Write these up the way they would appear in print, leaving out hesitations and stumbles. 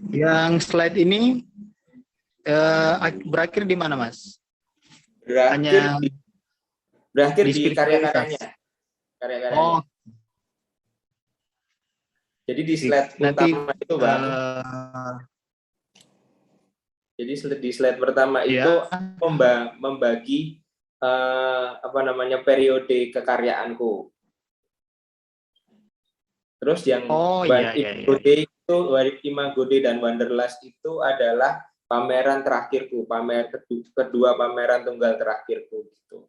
Yang slide ini berakhir di mana, Mas? Berakhir di di spiritualitas. karya-karyanya. Oh. Jadi di slide utama itu, Bang. Jadi di slide pertama itu membagi periode kekaryaanku. Terus yang Imago Day dan Wanderlust itu adalah pameran terakhirku, kedua pameran tunggal terakhirku gitu.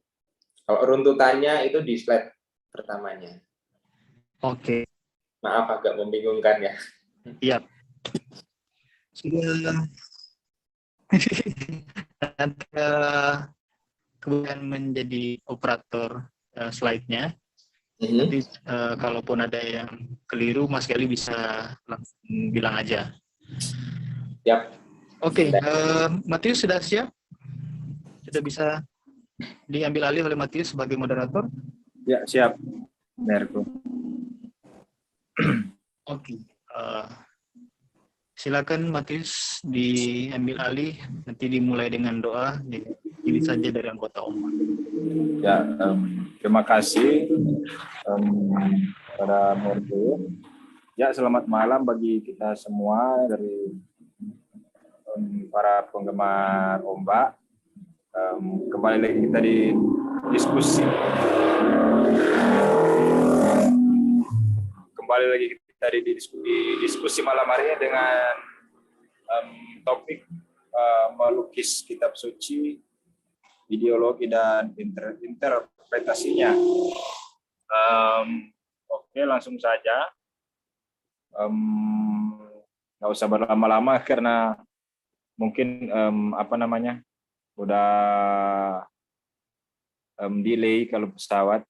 Kalau runtutannya itu di slide pertamanya. Oke. Maaf agak membingungkan ya. Iya. Kemudian menjadi operator slide-nya. Nanti kalaupun ada yang keliru, Mas Gali bisa langsung bilang aja. Yap. Oke, Matius sudah siap? Sudah bisa diambil alih oleh Matius sebagai moderator? Ya, siap. Nerko. Oke. Silakan Matius diambil alih, nanti dimulai dengan doa, pilih saja dari anggota umat. Ya, terima kasih pada Nerko. Ya, selamat malam bagi kita semua dari para penggemar ombak. Kembali lagi kita di diskusi. Kembali lagi kita di diskusi malam hari ini dengan topik melukis kitab suci, ideologi dan interpretasinya. Oke, langsung saja. Nggak usah berlama-lama karena mungkin udah delay kalau pesawat.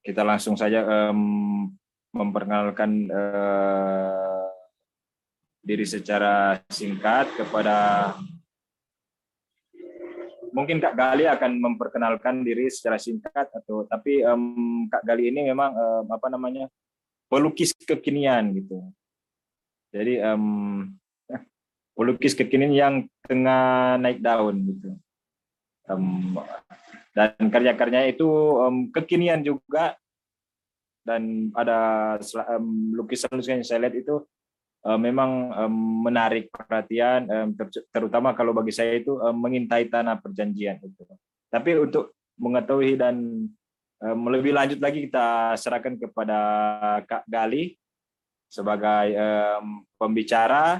Kita langsung saja memperkenalkan diri secara singkat kepada, mungkin Kak Gali akan memperkenalkan diri secara singkat tapi Kak Gali ini memang pelukis kekinian gitu. Jadi pelukis kekinian yang tengah naik daun gitu. Dan karya-karyanya itu kekinian juga, dan ada lukisan-lukisan yang saya lihat itu memang menarik perhatian, terutama kalau bagi saya itu mengintai tanah perjanjian itu. Tapi untuk mengetahui dan lebih lanjut lagi kita serahkan kepada Kak Gali sebagai pembicara.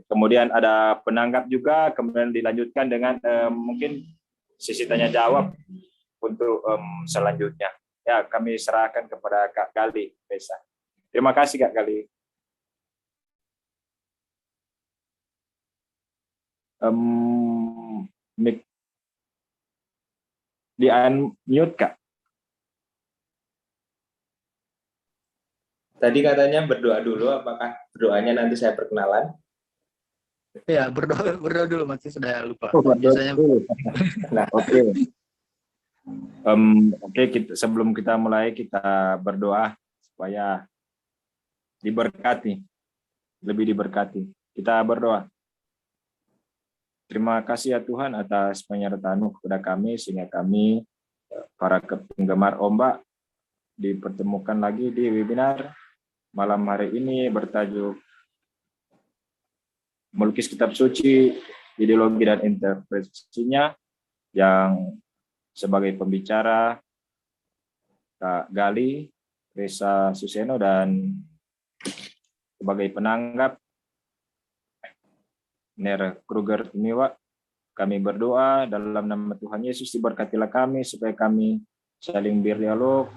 Kemudian ada penanggap juga, kemudian dilanjutkan dengan mungkin sesi tanya jawab untuk selanjutnya. Ya, kami serahkan kepada Kak Gali Resa. Terima kasih Kak Gali. Mic di unmute Kak. Tadi katanya berdoa dulu, apakah berdoanya nanti saya perkenalan? Ya, berdoa dulu, masih sudah lupa. Biasanya. Nah, oke. Sebelum kita mulai, kita berdoa supaya diberkati, lebih diberkati. Kita berdoa. Terima kasih ya Tuhan atas penyertaan-Mu kepada kami, sehingga kami, para penggemar ombak, dipertemukan lagi di webinar malam hari ini bertajuk Melukis Kitab Suci, Ideologi dan Interpretasinya, yang sebagai pembicara Kak Gali Resa Suseno, dan sebagai penanggap Ner Kruger Tumiwa. Kami berdoa dalam nama Tuhan Yesus, diberkatilah kami supaya kami saling berdialog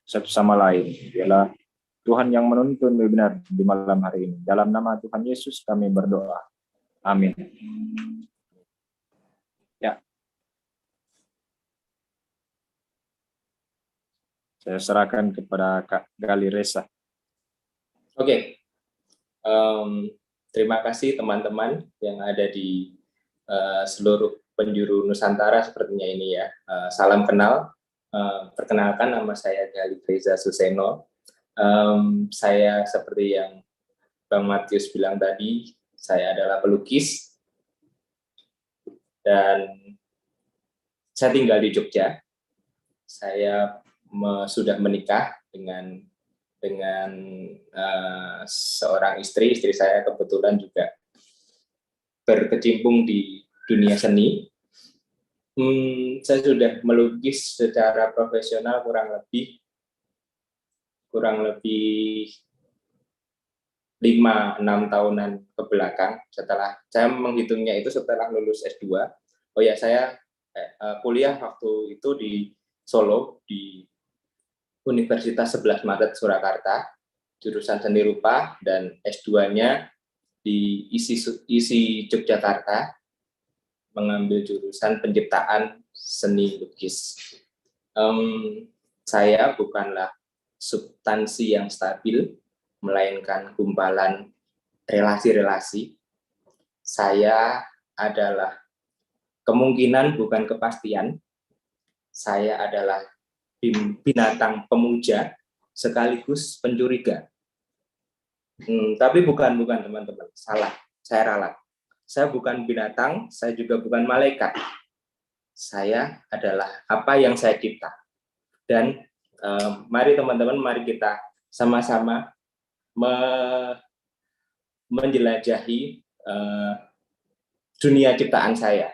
satu sama lain. Biarlah Tuhan yang menuntun webinar di malam hari ini. Dalam nama Tuhan Yesus kami berdoa. Amin. Ya. Saya serahkan kepada Kak Gali Resa. Oke. Terima kasih teman-teman yang ada di seluruh penjuru Nusantara sepertinya ini ya. Salam kenal. Perkenalkan, nama saya Galih Reza Suseno. Saya seperti yang Bang Matius bilang tadi, saya adalah pelukis dan saya tinggal di Jogja. Saya sudah menikah dengan seorang istri saya kebetulan juga berkecimpung di dunia seni. Saya sudah melukis secara profesional kurang lebih 5-6 tahunan ke belakang. Setelah saya menghitungnya itu setelah lulus S2. Oh ya, saya kuliah waktu itu di Solo di Universitas 11 Maret Surakarta, jurusan seni rupa, dan S2-nya di ISI Yogyakarta, mengambil jurusan penciptaan seni lukis. Saya bukanlah substansi yang stabil, melainkan gumpalan relasi-relasi. Saya adalah kemungkinan, bukan kepastian. Saya adalah binatang pemuja sekaligus pencuriga. Tapi bukan teman-teman, salah, saya ralat. Saya bukan binatang, saya juga bukan malaikat. Saya adalah apa yang saya cipta. Dan mari teman-teman, mari kita sama-sama menjelajahi dunia ciptaan saya.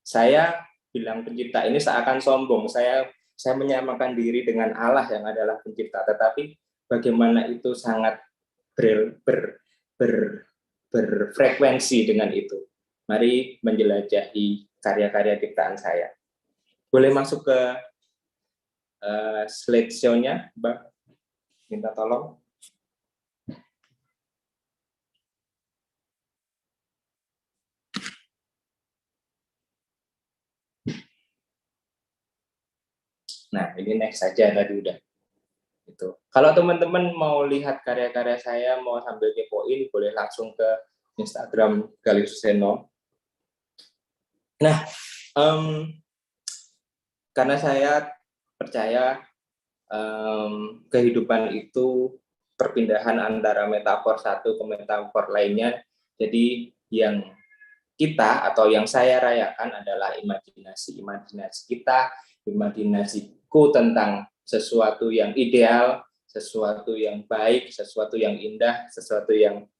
Saya bilang pencipta ini seakan sombong. Saya menyamakan diri dengan Allah yang adalah pencipta. Tetapi bagaimana itu sangat berfrekuensi dengan itu. Mari menjelajahi karya-karya ciptaan saya. Boleh masuk ke slideshow-nya, Mbak? Minta tolong. Nah, ini next saja tadi udah. Itu. Kalau teman-teman mau lihat karya-karya saya, mau sambil kepoin, boleh langsung ke Instagram Galih Suseno. Nah, karena saya percaya kehidupan itu perpindahan antara metafor satu ke metafor lainnya. Jadi yang kita atau yang saya rayakan adalah imajinasi kita, imajinasiku tentang sesuatu yang ideal, sesuatu yang baik, sesuatu yang indah, sesuatu yang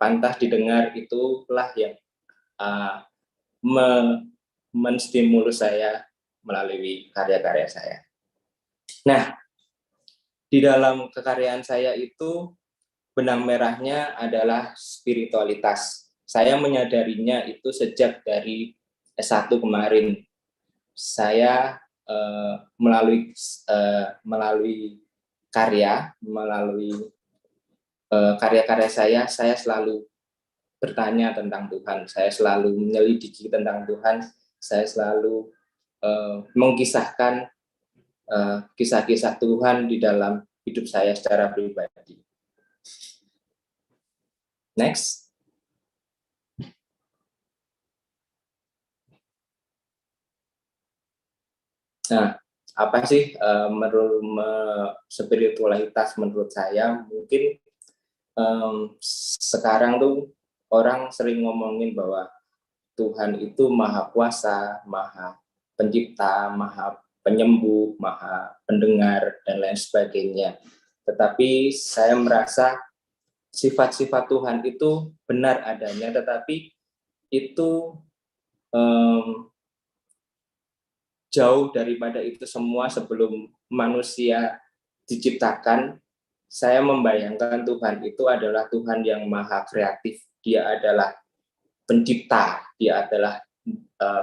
pantas didengar, itulah yang menstimulus saya melalui karya-karya saya. Nah, di dalam kekaryaan saya itu benang merahnya adalah spiritualitas. Saya menyadarinya itu sejak dari S1 kemarin. Saya melalui karya, karya-karya saya selalu bertanya tentang Tuhan, saya selalu menyelidiki tentang Tuhan, saya selalu mengkisahkan kisah-kisah Tuhan di dalam hidup saya secara pribadi. Next. Nah, apa sih spiritualitas menurut saya? Mungkin sekarang tuh orang sering ngomongin bahwa Tuhan itu maha kuasa, maha pencipta, maha penyembuh, maha pendengar, dan lain sebagainya. Tetapi saya merasa sifat-sifat Tuhan itu benar adanya, tetapi itu jauh daripada itu semua. Sebelum manusia diciptakan, saya membayangkan Tuhan itu adalah Tuhan yang maha kreatif. Dia adalah pencipta, dia adalah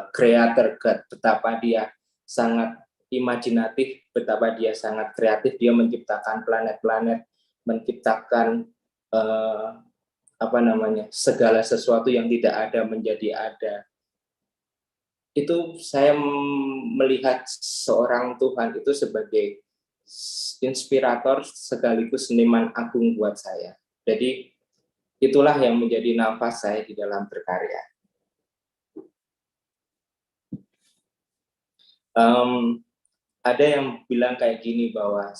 creator God. Betapa dia sangat imajinatif, betapa dia sangat kreatif. Dia menciptakan planet-planet, menciptakan segala sesuatu yang tidak ada menjadi ada. Itu saya melihat seorang Tuhan itu sebagai inspirator sekaligus seniman agung buat saya. Jadi itulah yang menjadi nafas saya di dalam berkarya. Ada yang bilang kayak gini bahwa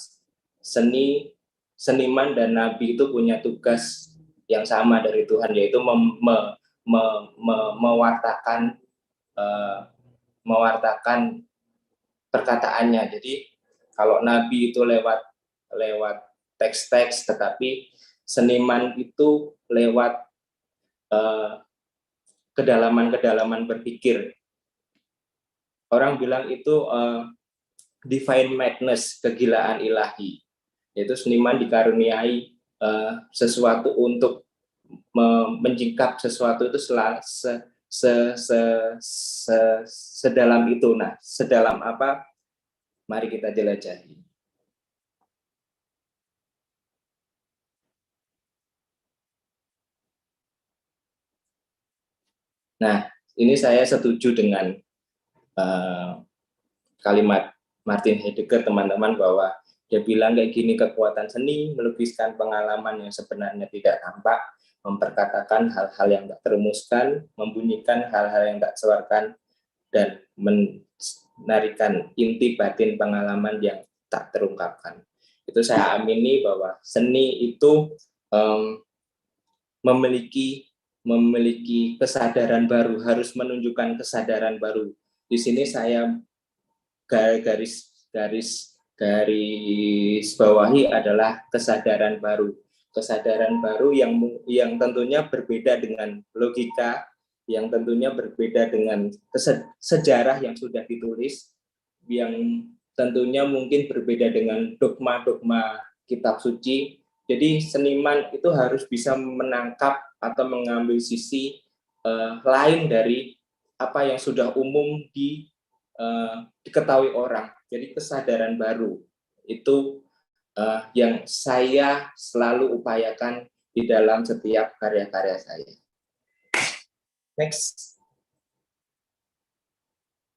seniman dan nabi itu punya tugas yang sama dari Tuhan, yaitu mewartakan perkataannya. Jadi kalau nabi itu lewat teks-teks, tetapi seniman itu lewat kedalaman berpikir. Orang bilang itu divine madness, kegilaan ilahi. Yaitu seniman dikaruniai sesuatu untuk menyingkap sesuatu itu sedalam itu. Nah, sedalam apa? Mari kita jelajahi. Nah, ini saya setuju dengan kalimat Martin Heidegger, teman-teman, bahwa dia bilang kayak gini, kekuatan seni melukiskan pengalaman yang sebenarnya tidak tampak, memperkatakan hal-hal yang tak terumuskan, membunyikan hal-hal yang tak suarakan, dan menarikan inti batin pengalaman yang tak terungkapkan. Itu saya amini bahwa seni itu memiliki kesadaran baru, harus menunjukkan kesadaran baru. Di sini saya garis bawahi adalah kesadaran baru yang tentunya berbeda dengan logika, yang tentunya berbeda dengan sejarah yang sudah ditulis, yang tentunya mungkin berbeda dengan dogma-dogma kitab suci. Jadi seniman itu harus bisa menangkap atau mengambil sisi lain dari apa yang sudah umum diketahui orang. Jadi kesadaran baru itu yang saya selalu upayakan di dalam setiap karya-karya saya. Next.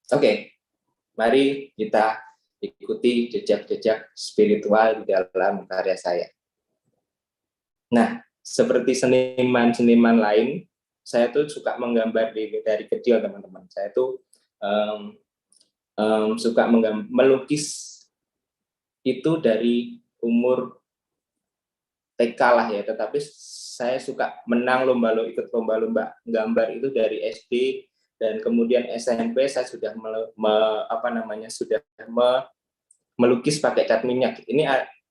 Oke, mari kita ikuti jejak-jejak spiritual di dalam karya saya. Nah, seperti seniman-seniman lain, saya tuh suka menggambar dari kecil, teman-teman. Saya tuh suka melukis itu dari umur TK lah ya, tetapi saya suka ikut lomba-lomba gambar itu dari SD, dan kemudian SMP saya sudah melukis pakai cat minyak. Ini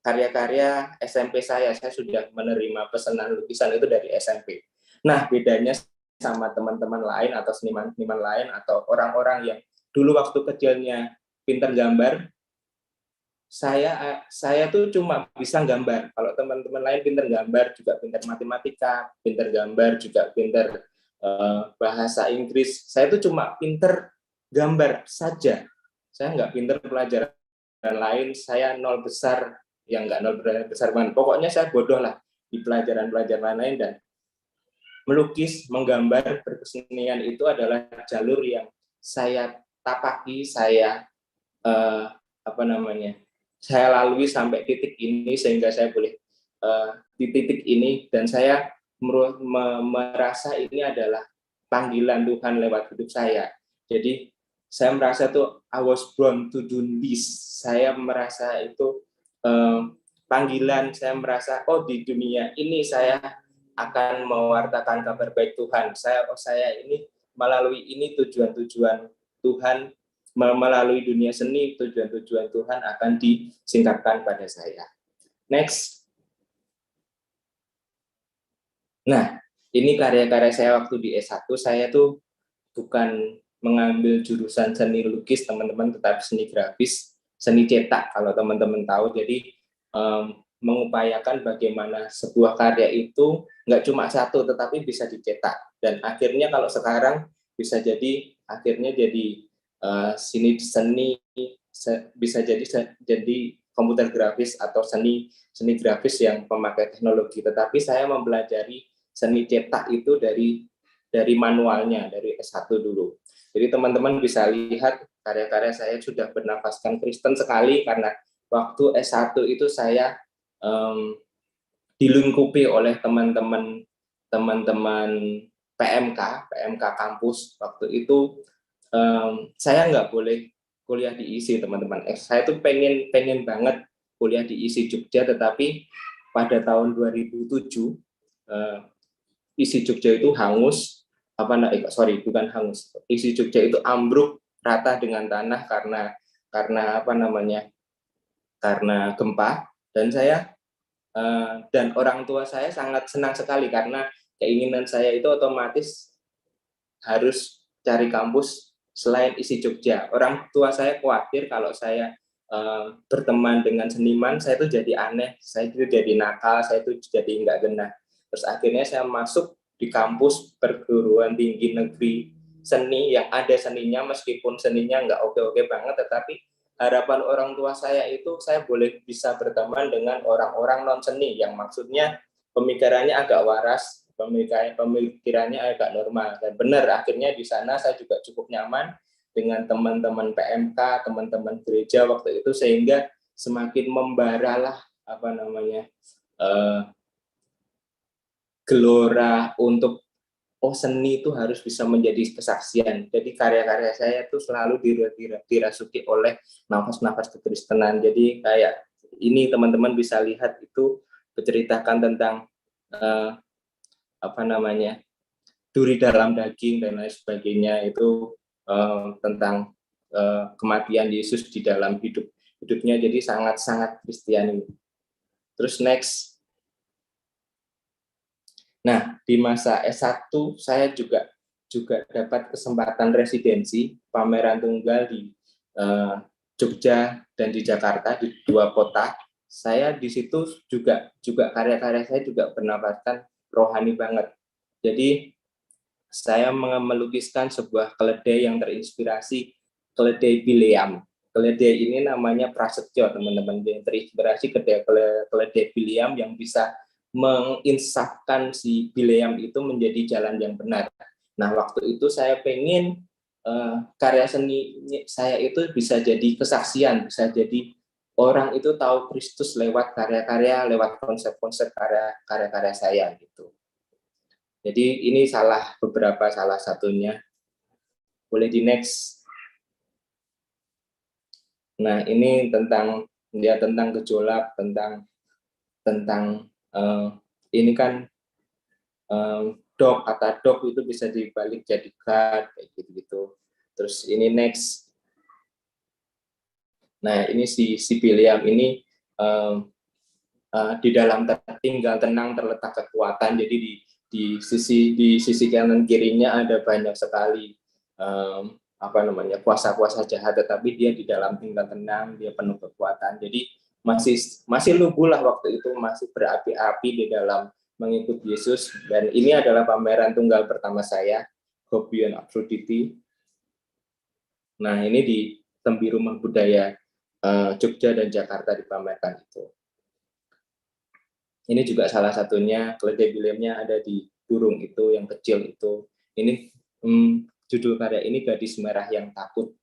karya-karya SMP saya sudah menerima pesanan lukisan itu dari SMP. Nah, bedanya sama teman-teman lain atau seniman-seniman lain atau orang-orang yang dulu waktu kecilnya pintar gambar, saya tuh cuma bisa gambar. Kalau teman-teman lain pintar gambar, juga pintar matematika, pintar gambar, juga pintar bahasa Inggris. Saya tuh cuma pintar gambar saja. Saya nggak pintar pelajaran lain. Saya nol besar, yang nggak nol besar banget. Pokoknya saya bodoh lah di pelajaran lain, dan melukis, menggambar, berkesenian itu adalah jalur yang saya tapaki, saya saya lalui sampai titik ini, sehingga saya boleh di titik ini, dan saya merasa ini adalah panggilan Tuhan lewat hidup saya. Jadi saya merasa tuh I was born to do this. Saya merasa itu panggilan. Saya merasa di dunia ini saya akan mewartakan kabar baik Tuhan. Saya ini melalui ini tujuan-tujuan Tuhan, melalui dunia seni, tujuan-tujuan Tuhan akan disingkapkan pada saya. Next. Nah, ini karya-karya saya waktu di S1. Saya tuh bukan mengambil jurusan seni lukis, teman-teman, tetapi seni grafis, seni cetak, kalau teman-teman tahu. Jadi mengupayakan bagaimana sebuah karya itu nggak cuma satu, tetapi bisa dicetak. Dan akhirnya kalau sekarang bisa jadi seni bisa jadi komputer grafis atau seni grafis yang memakai teknologi. Tetapi saya mempelajari seni cetak itu dari manualnya, dari S1 dulu. Jadi teman-teman bisa lihat karya-karya saya sudah bernafaskan Kristen sekali, karena waktu S1 itu saya dilingkupi oleh teman-teman PMK kampus. Waktu itu saya nggak boleh kuliah di ISI teman-teman. Saya tuh pengen banget kuliah di ISI Jogja, tetapi pada tahun 2007 ISI Jogja itu hangus, bukan hangus. ISI Jogja itu ambruk rata dengan tanah karena gempa, dan saya dan orang tua saya sangat senang sekali karena keinginan saya itu otomatis harus cari kampus selain ISI Jogja. Orang tua saya khawatir kalau saya berteman dengan seniman, saya itu jadi aneh, saya itu jadi nakal, saya itu jadi nggak genah. Terus akhirnya saya masuk di kampus perguruan tinggi negeri seni yang ada seninya, meskipun seninya nggak oke-oke banget, tetapi harapan orang tua saya itu saya boleh bisa berteman dengan orang-orang non seni yang maksudnya pemikirannya agak waras, pemikirannya agak normal. Dan benar, akhirnya di sana saya juga cukup nyaman dengan teman-teman PMK, teman-teman gereja waktu itu, sehingga semakin membaralah gelora untuk seni itu harus bisa menjadi kesaksian. Jadi karya-karya saya itu selalu dirasuki oleh nafas-nafas kekristenan. Jadi kayak ini teman-teman bisa lihat itu menceritakan tentang duri dalam daging dan lain sebagainya, itu tentang kematian Yesus di dalam hidupnya. Jadi sangat-sangat Kristiani. Terus next. Nah, di masa S1 saya juga dapat kesempatan residensi pameran tunggal di Jogja dan di Jakarta, di 2 kota. Saya di situ juga karya-karya saya juga bernafaskan rohani banget. Jadi saya melukiskan sebuah keledai yang terinspirasi keledai Bileam. Keledai ini namanya Prasetyo, teman-teman, yang terinspirasi keledai Bileam yang bisa menginsafkan si Bileam itu menjadi jalan yang benar. Nah, waktu itu saya pengen karya seni saya itu bisa jadi kesaksian, bisa jadi orang itu tahu Kristus lewat karya-karya, lewat konsep-konsep karya-karya saya gitu. Jadi ini salah satunya. Boleh di next. Nah, ini tentang gejolak, tentang ini kan kata dog itu bisa dibalik jadi God, kayak gitu. Terus ini next. Nah, ini si Bileam ini di dalam tinggal tenang terletak kekuatan. Jadi di sisi kanan kirinya ada banyak sekali kuasa-kuasa jahat, tetapi dia di dalam tinggal tenang, dia penuh kekuatan. Jadi masih lugu lah waktu itu, masih berapi-api di dalam mengikuti Yesus. Dan ini adalah pameran tunggal pertama saya, Hope Beyond Aphrodite. Nah, ini di Tembi Rumah Budaya Jogja dan Jakarta dipamerkan itu. Ini juga salah satunya, keledai Bileamnya ada di burung itu yang kecil itu. Ini judul karya ini Gadis Merah yang Takut.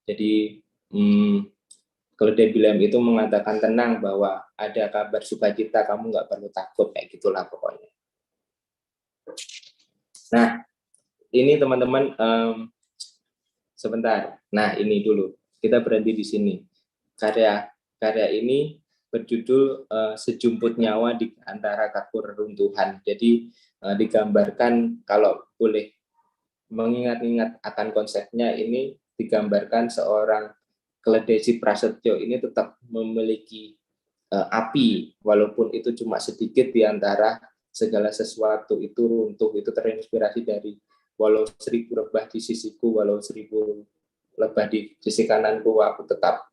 Jadi keledai Bileam itu mengatakan tenang bahwa ada kabar sukacita, kamu nggak perlu takut, kayak gitulah pokoknya. Nah, ini teman-teman sebentar. Nah, ini dulu kita berhenti di sini. Karya ini berjudul Sejumput Nyawa di Antara Kapur Reruntuhan. Jadi digambarkan, kalau boleh mengingat-ingat akan konsepnya, ini digambarkan seorang keledai si Prasetyo ini tetap memiliki api, walaupun itu cuma sedikit di antara segala sesuatu itu runtuh. Itu terinspirasi dari walau 1000 lebah di sisiku, walau 1000 lebah di sisi kananku, aku tetap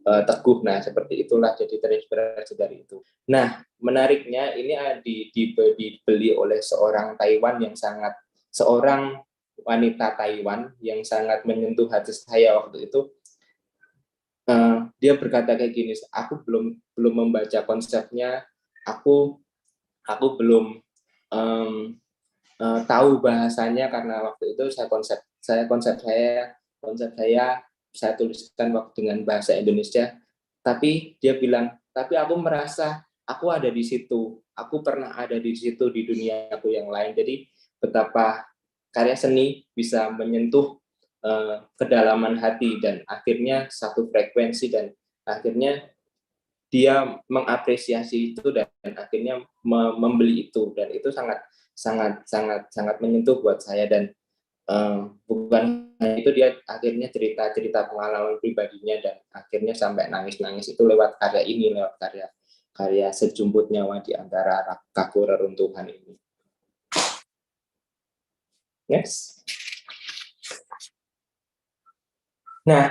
teguh. Nah, seperti itulah, jadi terinspirasi dari itu. Nah, menariknya ini dibeli oleh seorang wanita Taiwan yang sangat menyentuh hati saya waktu itu. Dia berkata kayak gini, aku belum membaca konsepnya, aku belum tahu bahasanya, karena waktu itu konsep saya tuliskan waktu dengan bahasa Indonesia. Tapi dia bilang, tapi aku merasa aku ada di situ, aku pernah ada di situ di dunia aku yang lain. Jadi betapa karya seni bisa menyentuh kedalaman hati, dan akhirnya satu frekuensi, dan akhirnya dia mengapresiasi itu dan akhirnya membeli itu, dan itu sangat menyentuh buat saya. Dan bukan hanya itu, dia akhirnya cerita pengalaman pribadinya dan akhirnya sampai nangis itu lewat karya ini, lewat karya Sejumput Nyawa di Antara Kaku Reruntuhan ini. Next. Nah,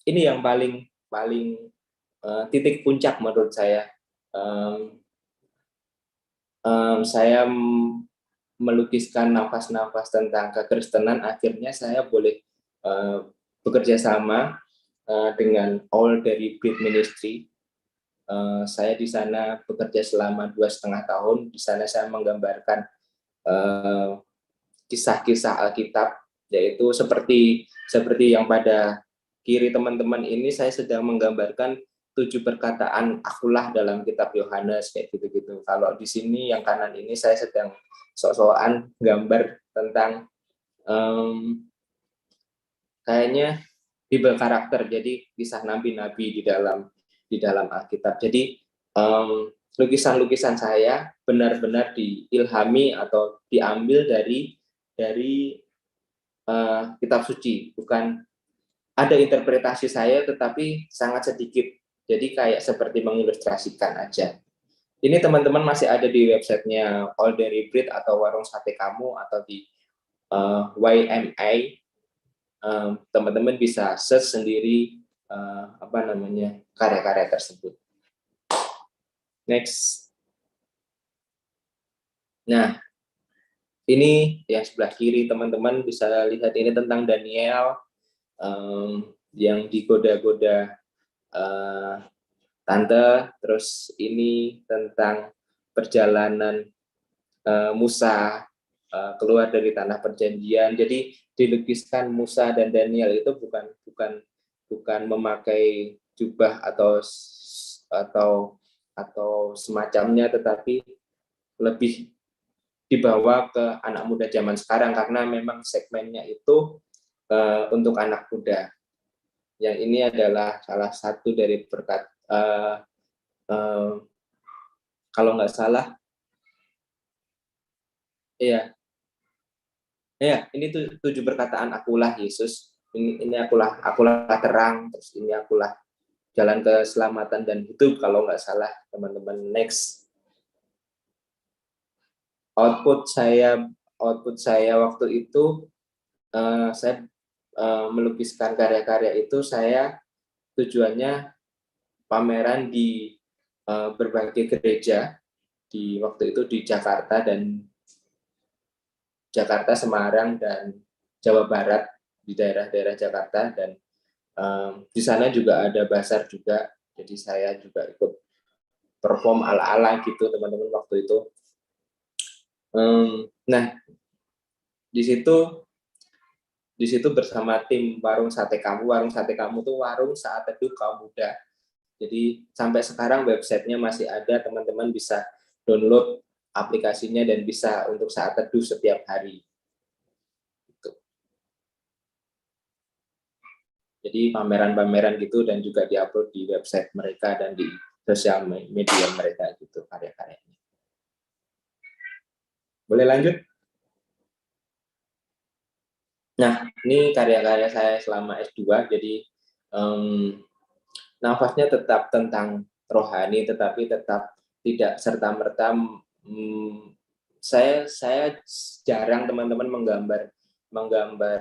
ini yang paling titik puncak menurut saya. Saya melukiskan nafas-nafas tentang kekristenan. Akhirnya saya boleh bekerja sama dengan All dari Breed Ministry. Saya di sana bekerja selama 2,5 tahun. Di sana saya menggambarkan kisah-kisah Alkitab, yaitu seperti yang pada kiri teman-teman ini, saya sedang menggambarkan 7 perkataan akulah dalam kitab Yohanes, kayak gitu-gitu. Kalau di sini yang kanan ini saya sedang sok-sokan gambar tentang kayaknya Bible karakter, jadi kisah nabi-nabi di dalam Alkitab. Jadi lukisan-lukisan saya benar-benar diilhami atau diambil dari kitab suci, bukan ada interpretasi saya tetapi sangat sedikit, jadi kayak seperti mengilustrasikan aja. Ini teman-teman masih ada di websitenya All Dari Breed atau Warung Sate Kamu, atau di YMA. Teman-teman bisa search sendiri karya-karya tersebut. Next. Nah, ini yang sebelah kiri teman-teman bisa lihat, ini tentang Daniel yang digoda-goda tante. Terus ini tentang perjalanan Musa keluar dari tanah perjanjian. Jadi dilukiskan Musa dan Daniel itu bukan memakai jubah atau semacamnya, tetapi lebih dibawa ke anak muda zaman sekarang, karena memang segmennya itu untuk anak muda. Yang ini adalah salah satu dari berkat, kalau nggak salah, ini 7 perkataan akulah Yesus. Ini akulah terang, terus ini akulah jalan keselamatan dan hidup, kalau nggak salah teman-teman. Next. Output saya waktu itu, saya melukiskan karya-karya itu, saya tujuannya pameran di berbagai gereja di waktu itu di Jakarta, Semarang, dan Jawa Barat, di daerah-daerah Jakarta, dan di sana juga ada basar juga, jadi saya juga ikut perform ala-ala gitu teman-teman waktu itu. Nah, di situ bersama tim Warung Sate Kamu. Warung Sate Kamu tuh warung saat teduh kaum muda. Jadi sampai sekarang websitenya masih ada, teman-teman bisa download aplikasinya dan bisa untuk saat teduh setiap hari. Jadi pameran-pameran gitu, dan juga diupload di website mereka dan di sosial media mereka gitu karya-karyanya. Boleh lanjut? Nah, ini karya-karya saya selama S2, jadi nafasnya tetap tentang rohani, tetapi tetap tidak serta-merta. Saya jarang teman-teman menggambar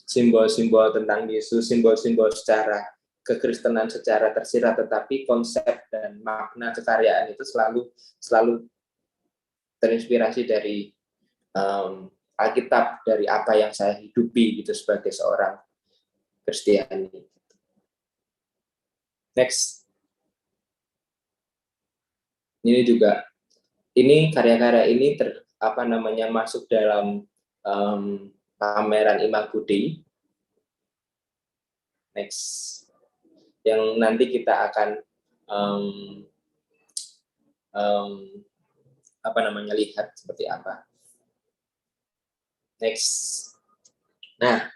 simbol-simbol tentang Yesus, simbol-simbol secara kekristenan secara tersirat, tetapi konsep dan makna kekaryaan itu selalu terinspirasi dari Alkitab, dari apa yang saya hidupi gitu sebagai seorang Kristiani. Next. Ini juga, ini karya-karya ini masuk dalam pameran Imagudi. Next. Yang nanti kita akan lihat seperti apa. Next. Nah,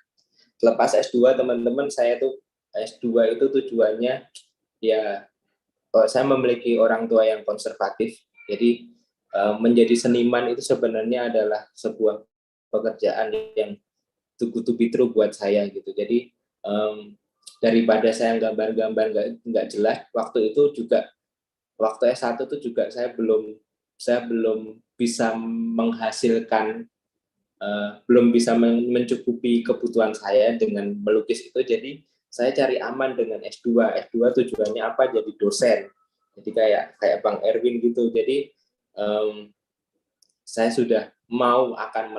lepas S2 teman-teman, saya tuh S2 itu tujuannya ya, saya memiliki orang tua yang konservatif, jadi menjadi seniman itu sebenarnya adalah sebuah pekerjaan yang too good to be true buat saya gitu. Jadi daripada saya gambar-gambar nggak jelas, waktu itu juga waktu S1 itu juga saya belum bisa menghasilkan, belum bisa mencukupi kebutuhan saya dengan melukis itu. Jadi saya cari aman dengan S2. S2 tujuannya apa? Jadi dosen. Jadi kayak Bang Erwin gitu. Jadi saya sudah mau akan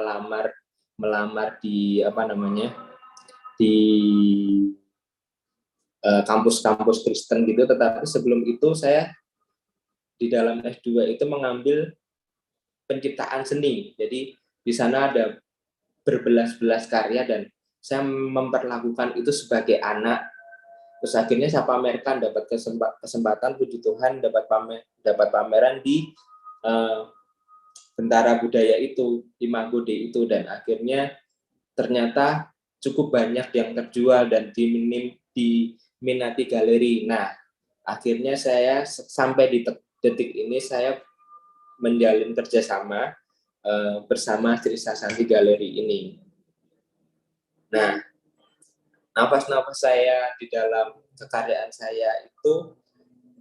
melamar di di kampus-kampus Kristen gitu. Tetapi sebelum itu saya di dalam S2 itu mengambil penciptaan seni. Jadi di sana ada berbelas-belas karya dan saya memperlakukan itu sebagai anak. Terus akhirnya saya pamerkan, dapat kesempatan, puji Tuhan, dapat pameran di Bentara Budaya itu, Imago Dei itu, dan akhirnya ternyata cukup banyak yang terjual dan diminati galeri. Nah, akhirnya saya sampai di detik ini saya menjalin kerjasama bersama Trisa Santi Galeri ini. Nah, nafas-nafas saya di dalam kekaryaan saya itu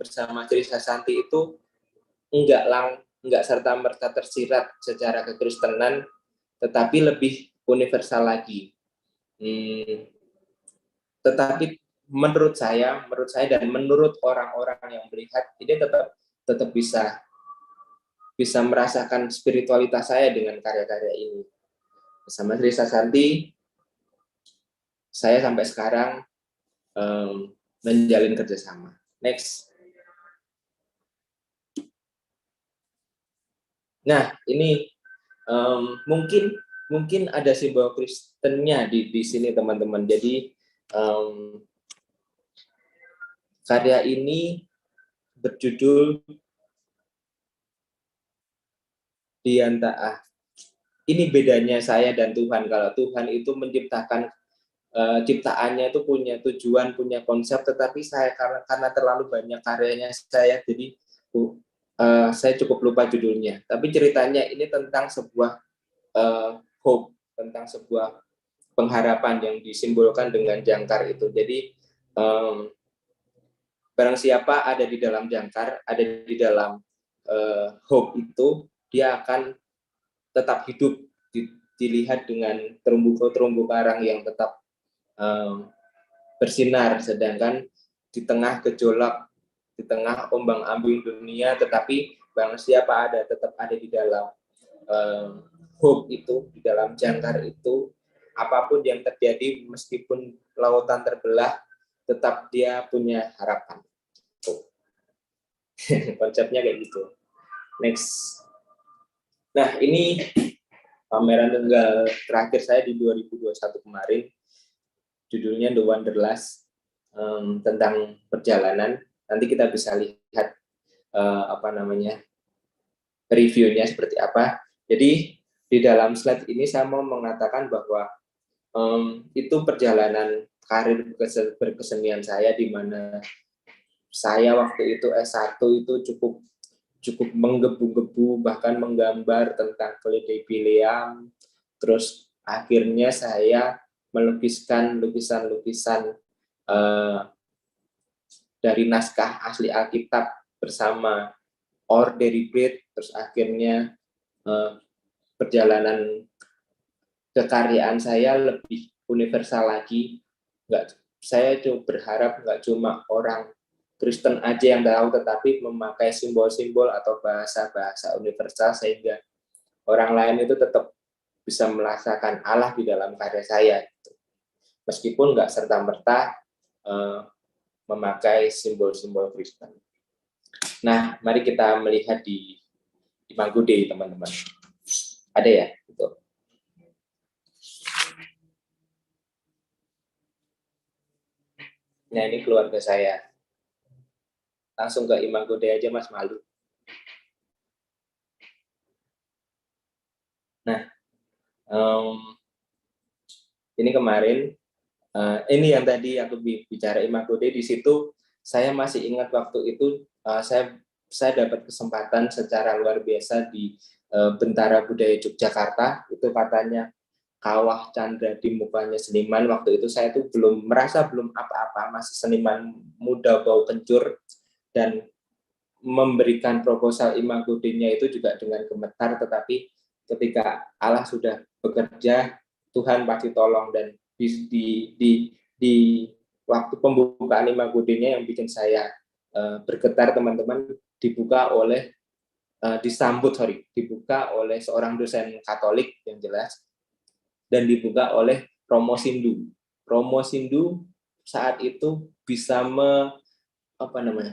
bersama Trisa Santi itu enggak serta-merta tersirat secara kekristenan, tetapi lebih universal lagi. Tetapi menurut saya dan menurut orang-orang yang melihat, ini tetap bisa merasakan spiritualitas saya dengan karya-karya ini. Bersama Trisa Santi, saya sampai sekarang menjalin kerjasama. Next. Nah, ini mungkin ada simbol Kristennya di sini teman-teman. Jadi karya ini berjudul ini bedanya saya dan Tuhan. Kalau Tuhan itu menciptakan ciptaannya itu punya tujuan, punya konsep, tetapi saya karena terlalu banyak karyanya saya, jadi saya cukup lupa judulnya. Tapi ceritanya ini tentang sebuah hope, tentang sebuah pengharapan yang disimbolkan dengan jangkar itu. Jadi barang siapa ada di dalam jangkar, ada di dalam hope itu, dia akan tetap hidup, dilihat dengan terumbu karang yang tetap bersinar, sedangkan di tengah gejolak, di tengah ombang-ambing dunia, tetapi barang siapa tetap ada di dalam hope itu, di dalam jangkar itu, apapun yang terjadi, meskipun lautan terbelah, tetap dia punya harapan. Konsepnya kayak gitu. Next. Nah, ini pameran tunggal terakhir saya di 2021 kemarin, judulnya The Wanderlust, tentang perjalanan. Nanti kita bisa lihat reviewnya seperti apa. Jadi di dalam slide ini saya mau mengatakan bahwa itu perjalanan karir berkesenian saya, di mana saya waktu itu S1 itu cukup menggebu-gebu, bahkan menggambar tentang keledai Pileam. Terus akhirnya saya melukiskan lukisan-lukisan dari naskah asli Alkitab bersama Deribet. Terus akhirnya perjalanan kekaryaan saya lebih universal lagi. Saya berharap nggak cuma orang Kristen aja yang tahu, tetapi memakai simbol-simbol atau bahasa-bahasa universal sehingga orang lain itu tetap bisa merasakan Allah di dalam karya saya. Meskipun nggak serta-merta memakai simbol-simbol Kristen. Nah, mari kita melihat di Imago Dei, teman-teman. Ada ya? Gitu. Nah, ini keluarga saya. Langsung ke Imago Dei aja, Mas, malu. Nah, Ini kemarin, ini yang tadi aku bicara Imago Dei, di situ saya masih ingat waktu itu saya dapat kesempatan secara luar biasa di Bentara Budaya Yogyakarta. Itu katanya kawah candra di mukanya seniman. Waktu itu saya tuh merasa belum apa-apa, masih seniman muda bau kencur, dan memberikan proposal Imago Dei-nya itu juga dengan gemetar. Tetapi ketika Allah sudah bekerja, Tuhan pasti tolong, dan di waktu pembukaan Imago Dei-nya yang bikin saya bergetar, teman-teman, dibuka oleh seorang dosen Katolik yang jelas, dan dibuka oleh Romo Sindu. Romo Sindu saat itu bisa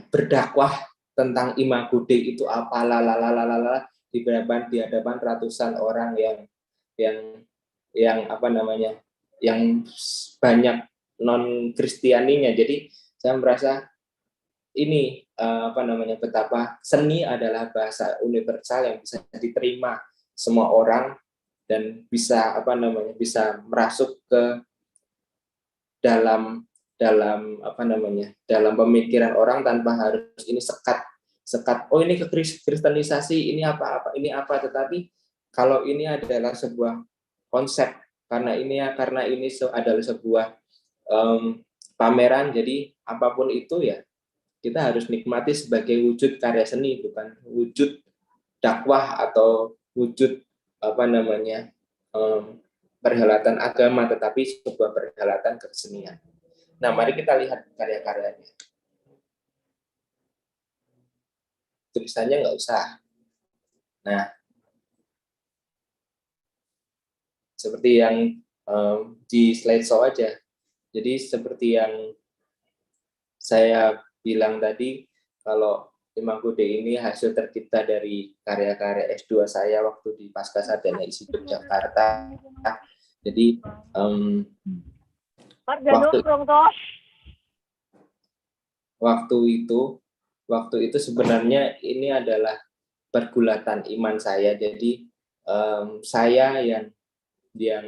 berdakwah tentang Imago Dei itu apa, di hadapan ratusan orang yang banyak non Kristianinya. Jadi saya merasa ini betapa seni adalah bahasa universal yang bisa diterima semua orang, dan bisa merasuk ke dalam pemikiran orang tanpa harus ini sekat, oh ini ke kristenisasi, ini apa, tetapi kalau ini adalah sebuah konsep, karena ini adalah sebuah pameran, jadi apapun itu ya kita harus nikmati sebagai wujud karya seni, bukan wujud dakwah atau wujud perhelatan agama, tetapi sebuah perhelatan kesenian. Nah, mari kita lihat karya-karyanya. Tulisannya nggak usah. Nah, seperti yang di slideshow aja. Jadi seperti yang saya bilang tadi, kalau Imago Dei ini hasil tercipta dari karya-karya S2 saya waktu di Pascasarjana ISI Yogyakarta. Jadi waktu itu sebenarnya ini adalah pergulatan iman saya. Jadi saya yang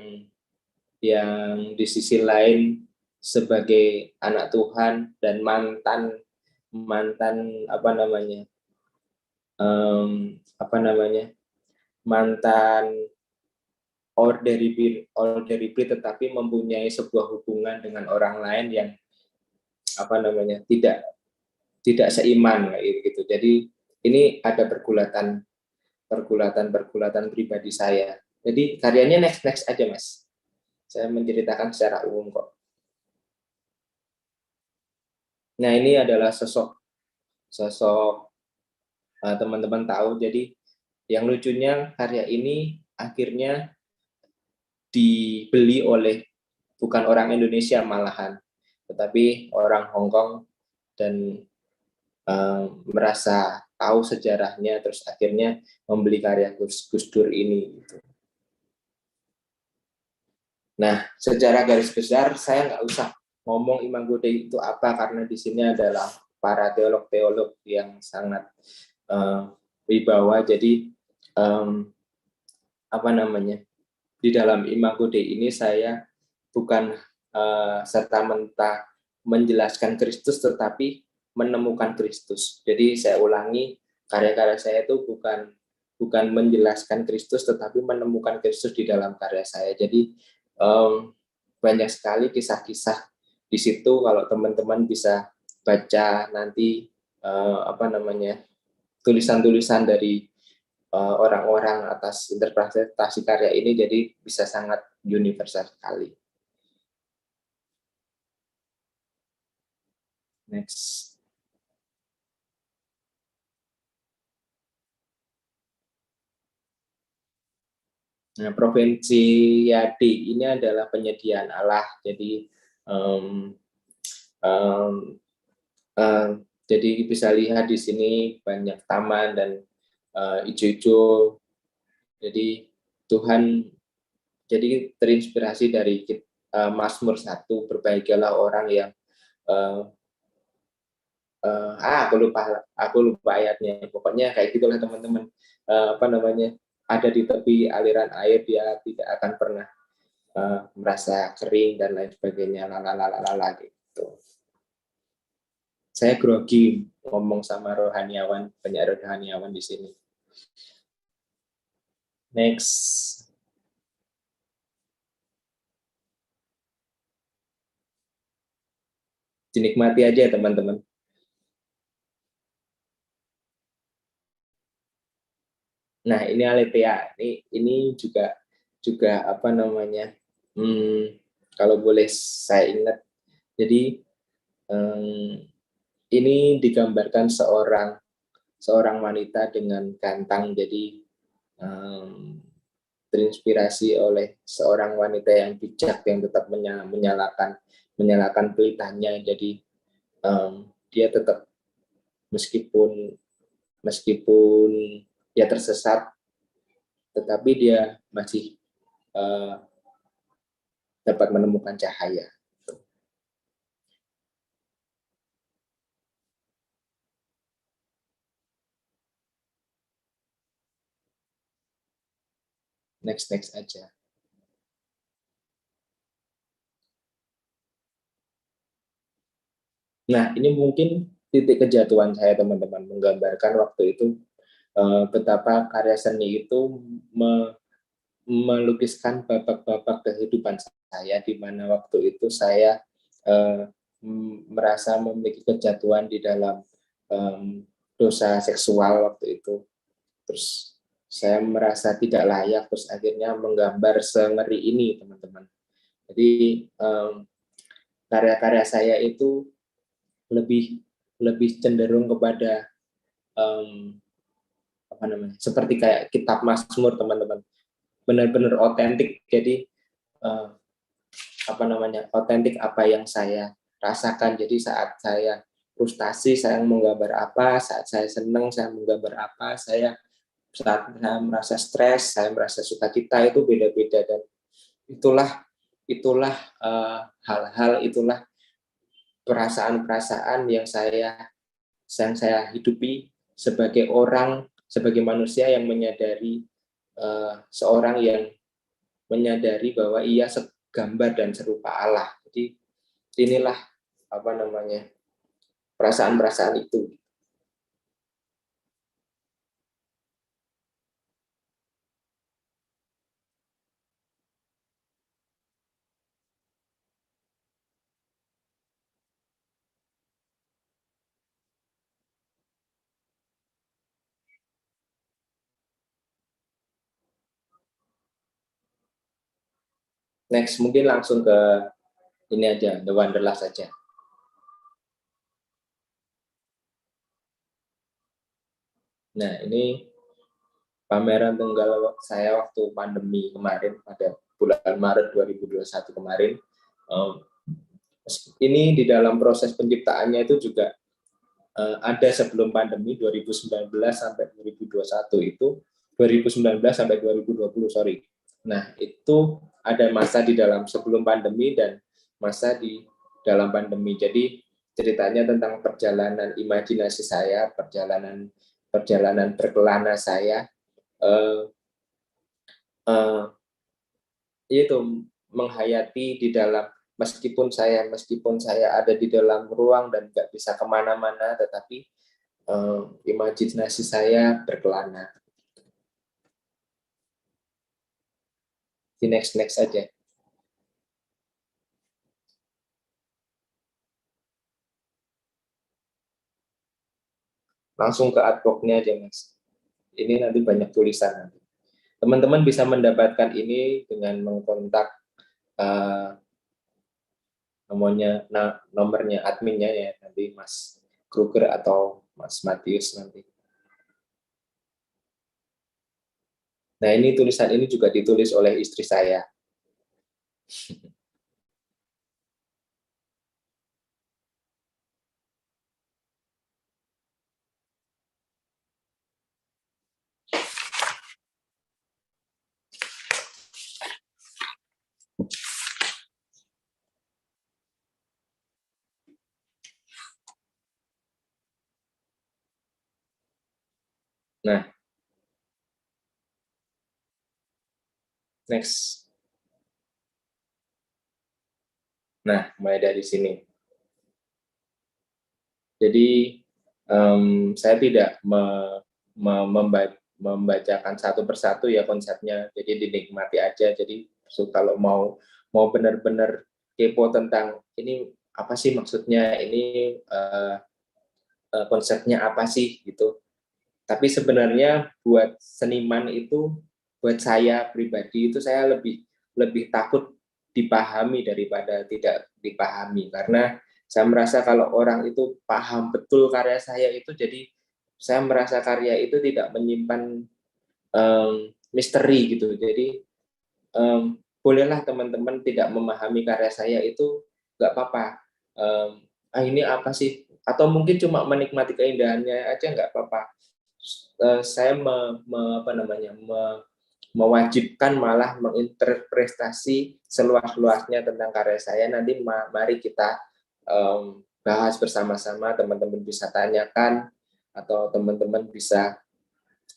di sisi lain sebagai anak Tuhan dan mantan orderipi, tetapi mempunyai sebuah hubungan dengan orang lain yang tidak seiman gitu. Jadi ini ada pergulatan pribadi saya. Jadi karyanya next aja, Mas. Saya menceritakan secara umum kok. Nah, ini adalah sosok teman-teman tahu. Jadi yang lucunya karya ini akhirnya dibeli oleh bukan orang Indonesia malahan, tetapi orang Hong Kong, dan merasa tahu sejarahnya, terus akhirnya membeli karya Gus Dur ini. Nah, secara garis besar saya nggak usah ngomong Imago Dei itu apa, karena di sini adalah para teolog-teolog yang sangat wibawa. Jadi di dalam Imago Dei ini saya bukan serta-merta menjelaskan Kristus, tetapi menemukan Kristus. Jadi saya ulangi, karya-karya saya itu bukan menjelaskan Kristus, tetapi menemukan Kristus di dalam karya saya. Jadi banyak sekali kisah-kisah di situ. Kalau teman-teman bisa baca nanti tulisan-tulisan dari orang-orang atas interpretasi karya ini, jadi bisa sangat universal sekali. Next. Nah, Provinsi Yadi ini adalah penyediaan Allah. Jadi jadi bisa lihat di sini banyak taman dan hijau-hijau. Jadi Tuhan jadi terinspirasi dari Mazmur 1, berbahagialah orang yang aku lupa ayatnya. Pokoknya kayak gitulah teman-teman. Ada di tepi aliran air, dia tidak akan pernah merasa kering dan lain sebagainya, lalalala gitu. Saya grogi ngomong sama rohaniawan, banyak rohaniawan di sini. Next. Dinikmati aja teman-teman. Nah, ini Aletheia. Ini juga apa namanya? Kalau boleh saya ingat, jadi ini digambarkan seorang wanita dengan gantang. Jadi terinspirasi oleh seorang wanita yang bijak yang tetap menyalakan pelitahnya. Jadi dia tetap meskipun dia tersesat, tetapi dia masih dapat menemukan cahaya. Next aja. Nah, ini mungkin titik kejatuhan saya, teman-teman, menggambarkan waktu itu betapa karya seni itu melukiskan babak-babak kehidupan saya, di mana waktu itu saya merasa memiliki kejatuhan di dalam dosa seksual waktu itu. Terus saya merasa tidak layak, terus akhirnya menggambar sengeri ini, teman-teman. Jadi karya-karya saya itu lebih cenderung kepada apa namanya, seperti kayak kitab Mazmur, teman-teman, benar-benar otentik. Jadi apa namanya, otentik apa yang saya rasakan. Jadi saat saya frustasi saya menggambar apa, saat saya senang saya menggambar apa, saat saya merasa stres saya merasa sukacita, itu beda-beda. Dan itulah hal-hal, itulah perasaan-perasaan yang saya hidupi sebagai orang, sebagai manusia yang menyadari, seorang yang menyadari bahwa ia segambar dan serupa Allah. Jadi inilah apa namanya, perasaan-perasaan itu. Next, mungkin langsung ke ini aja, The Wanderlust saja. Nah, ini pameran tunggal saya waktu pandemi kemarin, pada bulan Maret 2021 kemarin. Ini di dalam proses penciptaannya itu juga ada sebelum pandemi 2019 sampai 2021 itu, 2019 sampai 2020, sorry. Nah, itu ada masa di dalam sebelum pandemi dan masa di dalam pandemi. Jadi ceritanya tentang perjalanan imajinasi saya, perjalanan berkelana saya, itu menghayati di dalam, meskipun saya ada di dalam ruang dan nggak bisa kemana-mana, tetapi imajinasi saya berkelana. Di next aja. Langsung ke artwork-nya aja, Mas. Ini nanti banyak tulisan. Teman-teman bisa mendapatkan ini dengan mengkontak nomornya adminnya ya, nanti Mas Kruger atau Mas Matius nanti. Nah, ini tulisan ini juga ditulis oleh istri saya. Nah, next. Nah, mulai dari sini. Jadi saya tidak membacakan satu persatu ya konsepnya, jadi dinikmati aja. Jadi kalau mau benar-benar kepo tentang ini apa sih maksudnya, ini konsepnya apa sih gitu. Tapi sebenarnya buat seniman itu, buat saya pribadi itu saya lebih takut dipahami daripada tidak dipahami, karena saya merasa kalau orang itu paham betul karya saya itu, jadi saya merasa karya itu tidak menyimpan misteri gitu. Jadi bolehlah teman-teman tidak memahami karya saya, itu nggak apa-apa. Ini apa sih? Atau mungkin cuma menikmati keindahannya aja nggak apa-apa. Saya mewajibkan malah menginterpretasi seluas-luasnya tentang karya saya. Nanti mari kita bahas bersama-sama, teman-teman bisa tanyakan, atau teman-teman bisa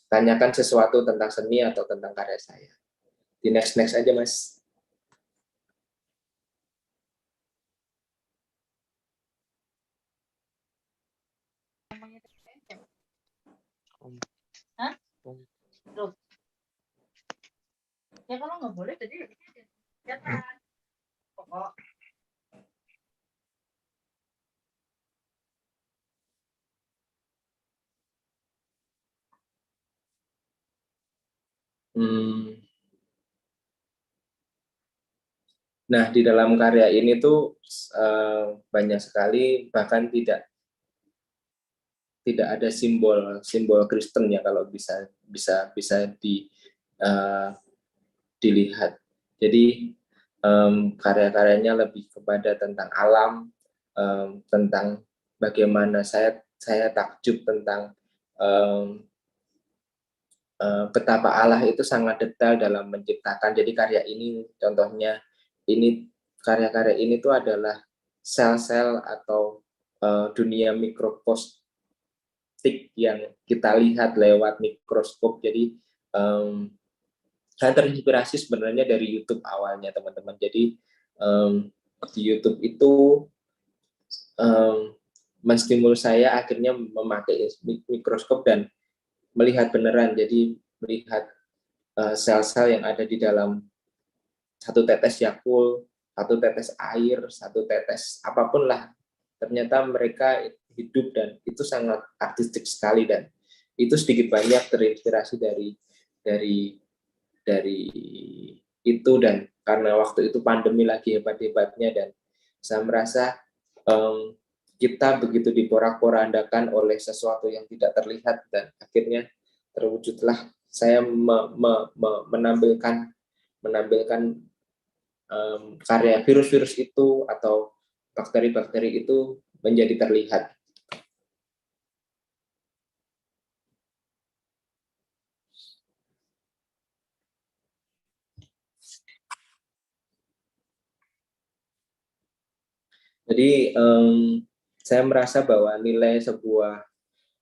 tanyakan sesuatu tentang seni atau tentang karya saya. Di next aja, Mas. Hah? Loh. Ya kalau nggak boleh jadi ya kan. Pokok. Nah, di dalam karya ini tuh banyak sekali, bahkan tidak ada simbol Kristen ya, kalau bisa dilihat. Jadi karya-karyanya lebih kepada tentang alam, tentang bagaimana saya takjub tentang betapa Allah itu sangat detail dalam menciptakan. Jadi karya ini, contohnya ini, karya-karya ini tuh adalah sel-sel atau dunia mikrokosmik yang kita lihat lewat mikroskop. Jadi saya terinspirasi sebenarnya dari YouTube awalnya, teman-teman. Jadi di YouTube itu menstimulus saya akhirnya memakai mikroskop dan melihat beneran. Jadi melihat sel-sel yang ada di dalam satu tetes Yakult, satu tetes air, satu tetes apapun lah. Ternyata mereka hidup dan itu sangat artistik sekali, dan itu sedikit banyak terinspirasi dari itu. Dan karena waktu itu pandemi lagi hebat-hebatnya, dan saya merasa kita begitu diporak-porandakan oleh sesuatu yang tidak terlihat, dan akhirnya terwujudlah saya menampilkan karya virus-virus itu atau bakteri-bakteri itu menjadi terlihat. Jadi saya merasa bahwa nilai sebuah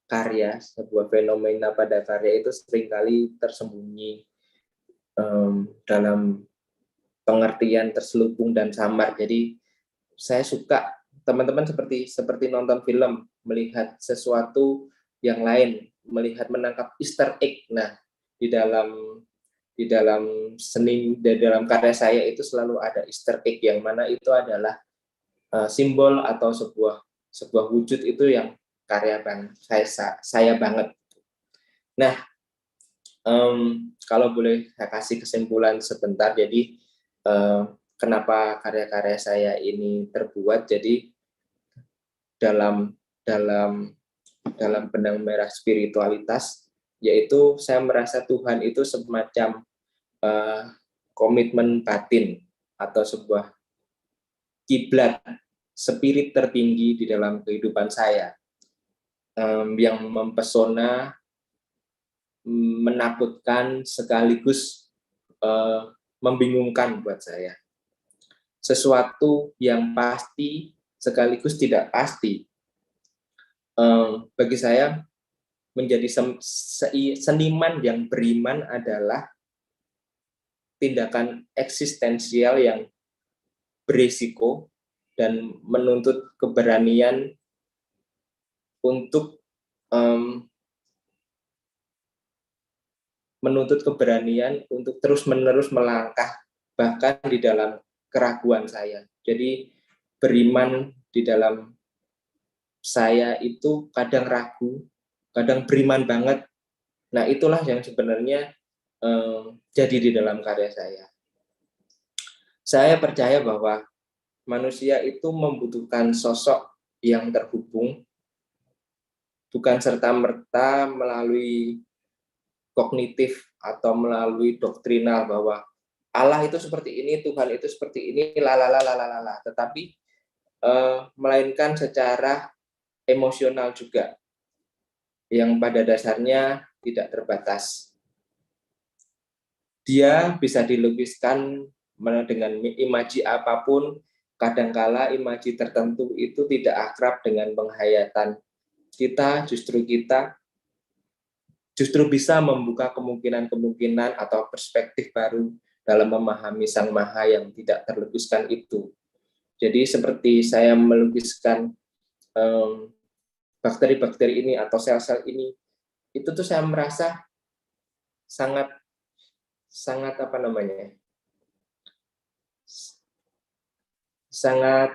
karya, sebuah fenomena pada karya itu seringkali tersembunyi dalam pengertian terselubung dan samar. Jadi saya suka, teman-teman seperti nonton film, melihat sesuatu yang lain, melihat menangkap Easter egg. Nah, di dalam seni, di dalam karya saya itu selalu ada Easter egg, yang mana itu adalah simbol atau sebuah wujud itu yang karya saya banget. Nah, kalau boleh saya kasih kesimpulan sebentar, jadi kenapa karya-karya saya ini terbuat. Jadi dalam benang merah spiritualitas, yaitu saya merasa Tuhan itu semacam komitmen batin atau sebuah kiblat spirit tertinggi di dalam kehidupan saya, yang mempesona, menakutkan, sekaligus membingungkan buat saya. Sesuatu yang pasti sekaligus tidak pasti. Bagi saya, menjadi seniman yang beriman adalah tindakan eksistensial yang berisiko, dan menuntut keberanian untuk terus-menerus melangkah bahkan di dalam keraguan saya. Jadi beriman di dalam saya itu kadang ragu, kadang beriman banget. Nah, itulah yang sebenarnya jadi di dalam karya saya. Saya percaya bahwa manusia itu membutuhkan sosok yang terhubung, bukan serta-merta melalui kognitif atau melalui doktrinal bahwa Allah itu seperti ini, Tuhan itu seperti ini, lalalala, tetapi melainkan secara emosional juga, yang pada dasarnya tidak terbatas. Dia bisa dilukiskan dengan imaji apapun, kadangkala imaji tertentu itu tidak akrab dengan penghayatan kita, justru bisa membuka kemungkinan-kemungkinan atau perspektif baru dalam memahami Sang Maha yang tidak terlukiskan itu. Jadi seperti saya melukiskan bakteri-bakteri ini atau sel-sel ini, itu tuh saya merasa sangat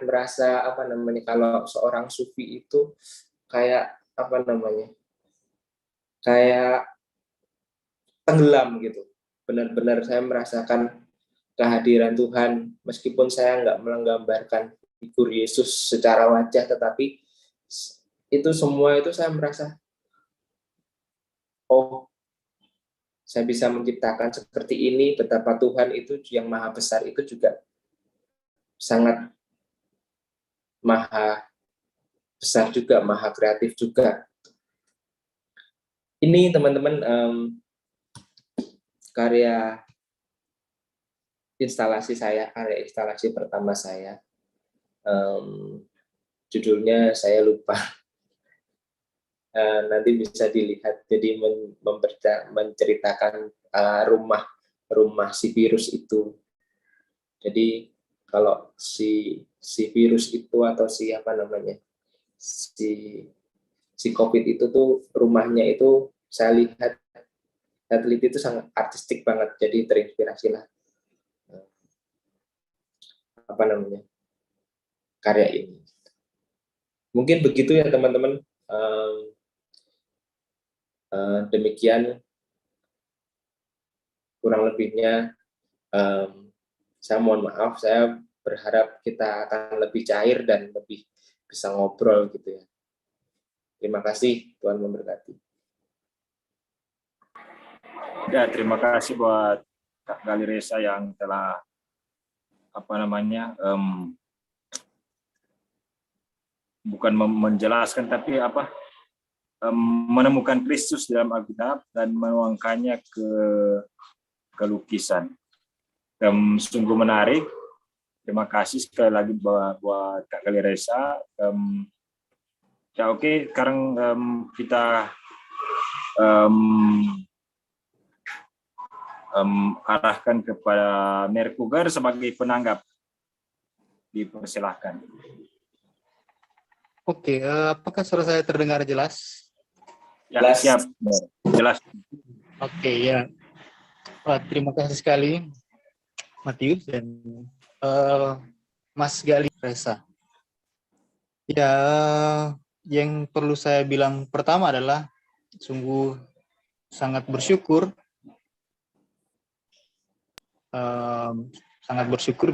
merasa kalau seorang sufi itu kayak kayak tenggelam gitu. Benar-benar saya merasakan kehadiran Tuhan, meskipun saya nggak menggambarkan figur Yesus secara wajah, tetapi itu semua itu saya merasa, oh, saya bisa menciptakan seperti ini, betapa Tuhan itu yang maha besar itu juga sangat maha besar juga, maha kreatif juga. Ini teman-teman karya instalasi pertama saya. Judulnya saya lupa. Nanti bisa dilihat, jadi menceritakan rumah si virus itu. Jadi kalau si virus itu atau si COVID itu tuh rumahnya itu saya lihat teliti itu sangat artistik banget, jadi terinspirasilah karya ini. Mungkin begitu ya teman-teman. Demikian kurang lebihnya. Saya mohon maaf, saya berharap kita akan lebih cair dan lebih bisa ngobrol gitu ya. Terima kasih, Tuhan memberkati. Ya, terima kasih buat Kak Gali Resa yang telah bukan menjelaskan tapi menemukan Kristus dalam Alkitab dan menuangkannya ke lukisan. Sungguh menarik. Terima kasih sekali lagi buat Kak Gali Resa. Ya oke, sekarang kita arahkan kepada Merkugar sebagai penanggap. Dipersilahkan. Oke, apakah suara saya terdengar jelas? Ya, siap. Jelas. Oke, ya. Terima kasih sekali, Matius dan Mas Gali Resa. Ya, yang perlu saya bilang pertama adalah sungguh sangat bersyukur,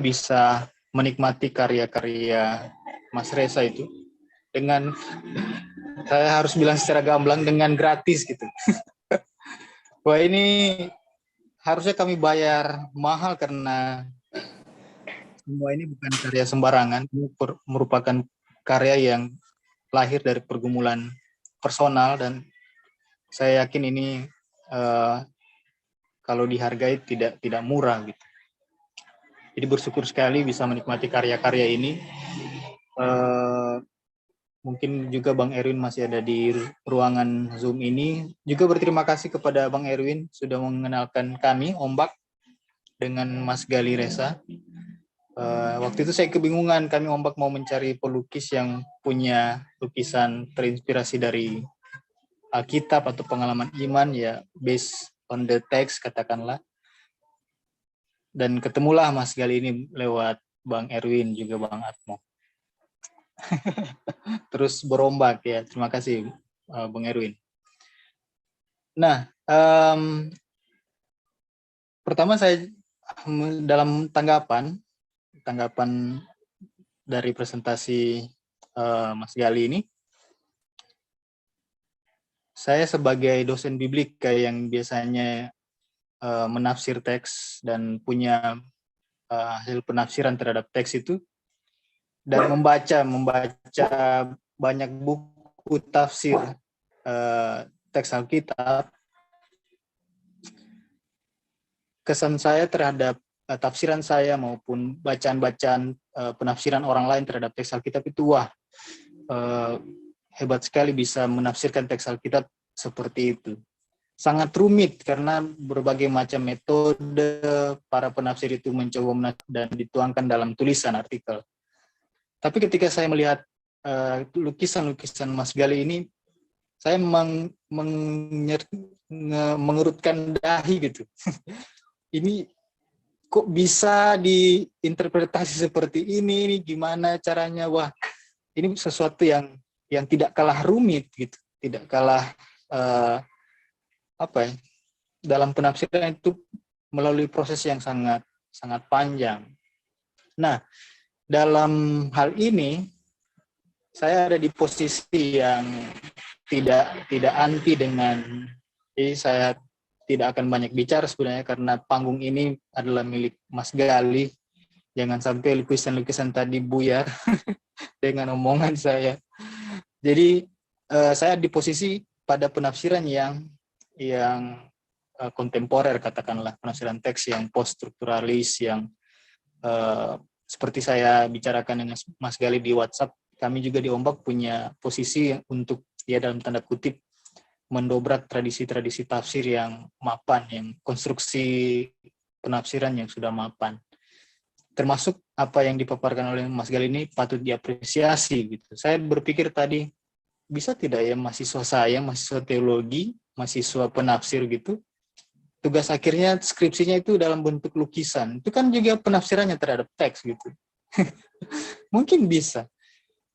bisa menikmati karya-karya Mas Resa itu dengan, saya harus bilang secara gamblang, dengan gratis gitu. Wah, ini harusnya kami bayar mahal karena semua ini bukan karya sembarangan, ini merupakan karya yang lahir dari pergumulan personal, dan saya yakin ini kalau dihargai tidak murah gitu. Jadi bersyukur sekali bisa menikmati karya-karya ini. Mungkin juga Bang Erwin masih ada di ruangan Zoom ini. Juga berterima kasih kepada Bang Erwin sudah mengenalkan kami, Ombak, dengan Mas Gali Resa. Waktu itu saya kebingungan, kami Ombak mau mencari pelukis yang punya lukisan terinspirasi dari Alkitab atau pengalaman iman, ya based on the text katakanlah. Dan ketemulah Mas Gali ini lewat Bang Erwin juga Bang Atmo. Terus berombak ya, terima kasih Bang Erwin. Nah, pertama saya dalam tanggapan dari presentasi Mas Gali ini, saya sebagai dosen biblika yang biasanya menafsir teks dan punya hasil penafsiran terhadap teks itu, dan membaca banyak buku tafsir teks Alkitab, kesan saya terhadap tafsiran saya maupun bacaan-bacaan penafsiran orang lain terhadap teks Alkitab itu, wah, hebat sekali bisa menafsirkan teks Alkitab seperti itu. Sangat rumit karena berbagai macam metode para penafsir itu mencoba dan dituangkan dalam tulisan artikel. Tapi ketika saya melihat lukisan-lukisan Mas Gali ini, saya mengerutkan dahi gitu. Ini kok bisa diinterpretasi seperti ini gimana caranya? Wah, ini sesuatu yang tidak kalah rumit gitu, tidak kalah dalam penafsiran itu melalui proses yang sangat panjang. Nah, dalam hal ini saya ada di posisi yang tidak anti dengan, jadi saya tidak akan banyak bicara sebenarnya karena panggung ini adalah milik Mas Gali. Jangan sampai lukisan-lukisan tadi buyar dengan omongan saya. Jadi saya di posisi pada penafsiran yang kontemporer katakanlah, penafsiran teks yang post-strukturalis, yang seperti saya bicarakan dengan Mas Gali di WhatsApp, kami juga di Ombak punya posisi untuk, ya dalam tanda kutip, mendobrak tradisi-tradisi tafsir yang mapan, yang konstruksi penafsiran yang sudah mapan. Termasuk apa yang dipaparkan oleh Mas Gali ini patut diapresiasi gitu. Saya berpikir tadi, bisa tidak ya mahasiswa saya, mahasiswa teologi, mahasiswa penafsir gitu, tugas akhirnya skripsinya itu dalam bentuk lukisan. Itu kan juga penafsirannya terhadap teks gitu. Mungkin bisa.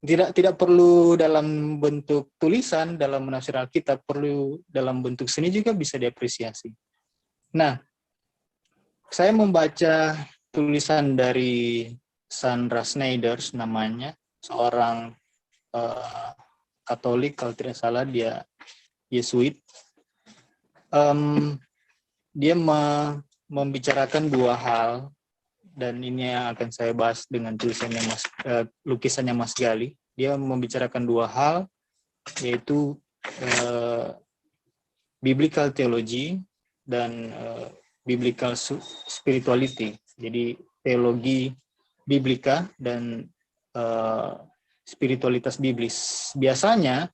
Tidak perlu dalam bentuk tulisan, dalam menafsir Alkitab, perlu dalam bentuk seni juga bisa diapresiasi. Nah, saya membaca tulisan dari Sandra Sneijder namanya, seorang Katolik kalau tidak salah, dia Yesuit. Dia membicarakan dua hal, dan ini yang akan saya bahas dengan tulisannya lukisannya Mas Gali. Dia membicarakan dua hal, yaitu biblical theology dan biblical spirituality. Jadi teologi biblika dan spiritualitas biblis. Biasanya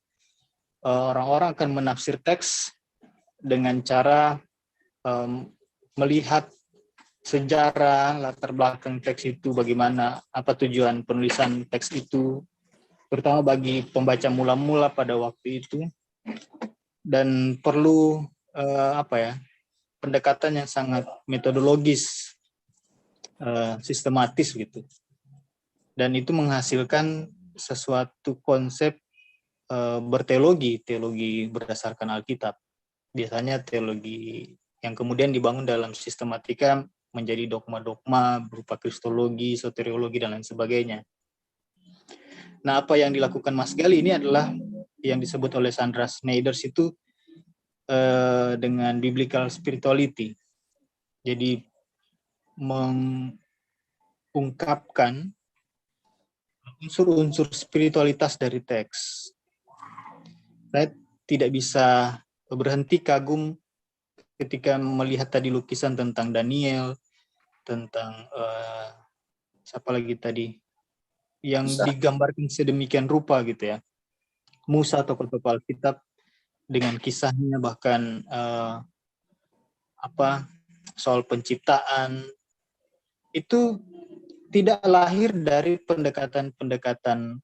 orang-orang akan menafsir teks dengan cara melihat sejarah, latar belakang teks itu bagaimana, apa tujuan penulisan teks itu, terutama bagi pembaca mula-mula pada waktu itu, dan perlu pendekatan yang sangat metodologis, sistematis gitu, dan itu menghasilkan sesuatu konsep berteologi, teologi berdasarkan Alkitab. Biasanya teologi yang kemudian dibangun dalam sistematika menjadi dogma-dogma berupa kristologi, soteriologi, dan lain sebagainya. Nah, apa yang dilakukan Mas Gali ini adalah yang disebut oleh Sandra Sneijder itu dengan biblical spirituality. Jadi mengungkapkan unsur-unsur spiritualitas dari teks. Saya tidak bisa berhenti kagum ketika melihat tadi lukisan tentang Daniel, tentang siapa lagi tadi yang Musa, digambarkan sedemikian rupa gitu ya, Musa, tokoh-tokoh Alkitab dengan kisahnya, bahkan soal penciptaan itu tidak lahir dari pendekatan-pendekatan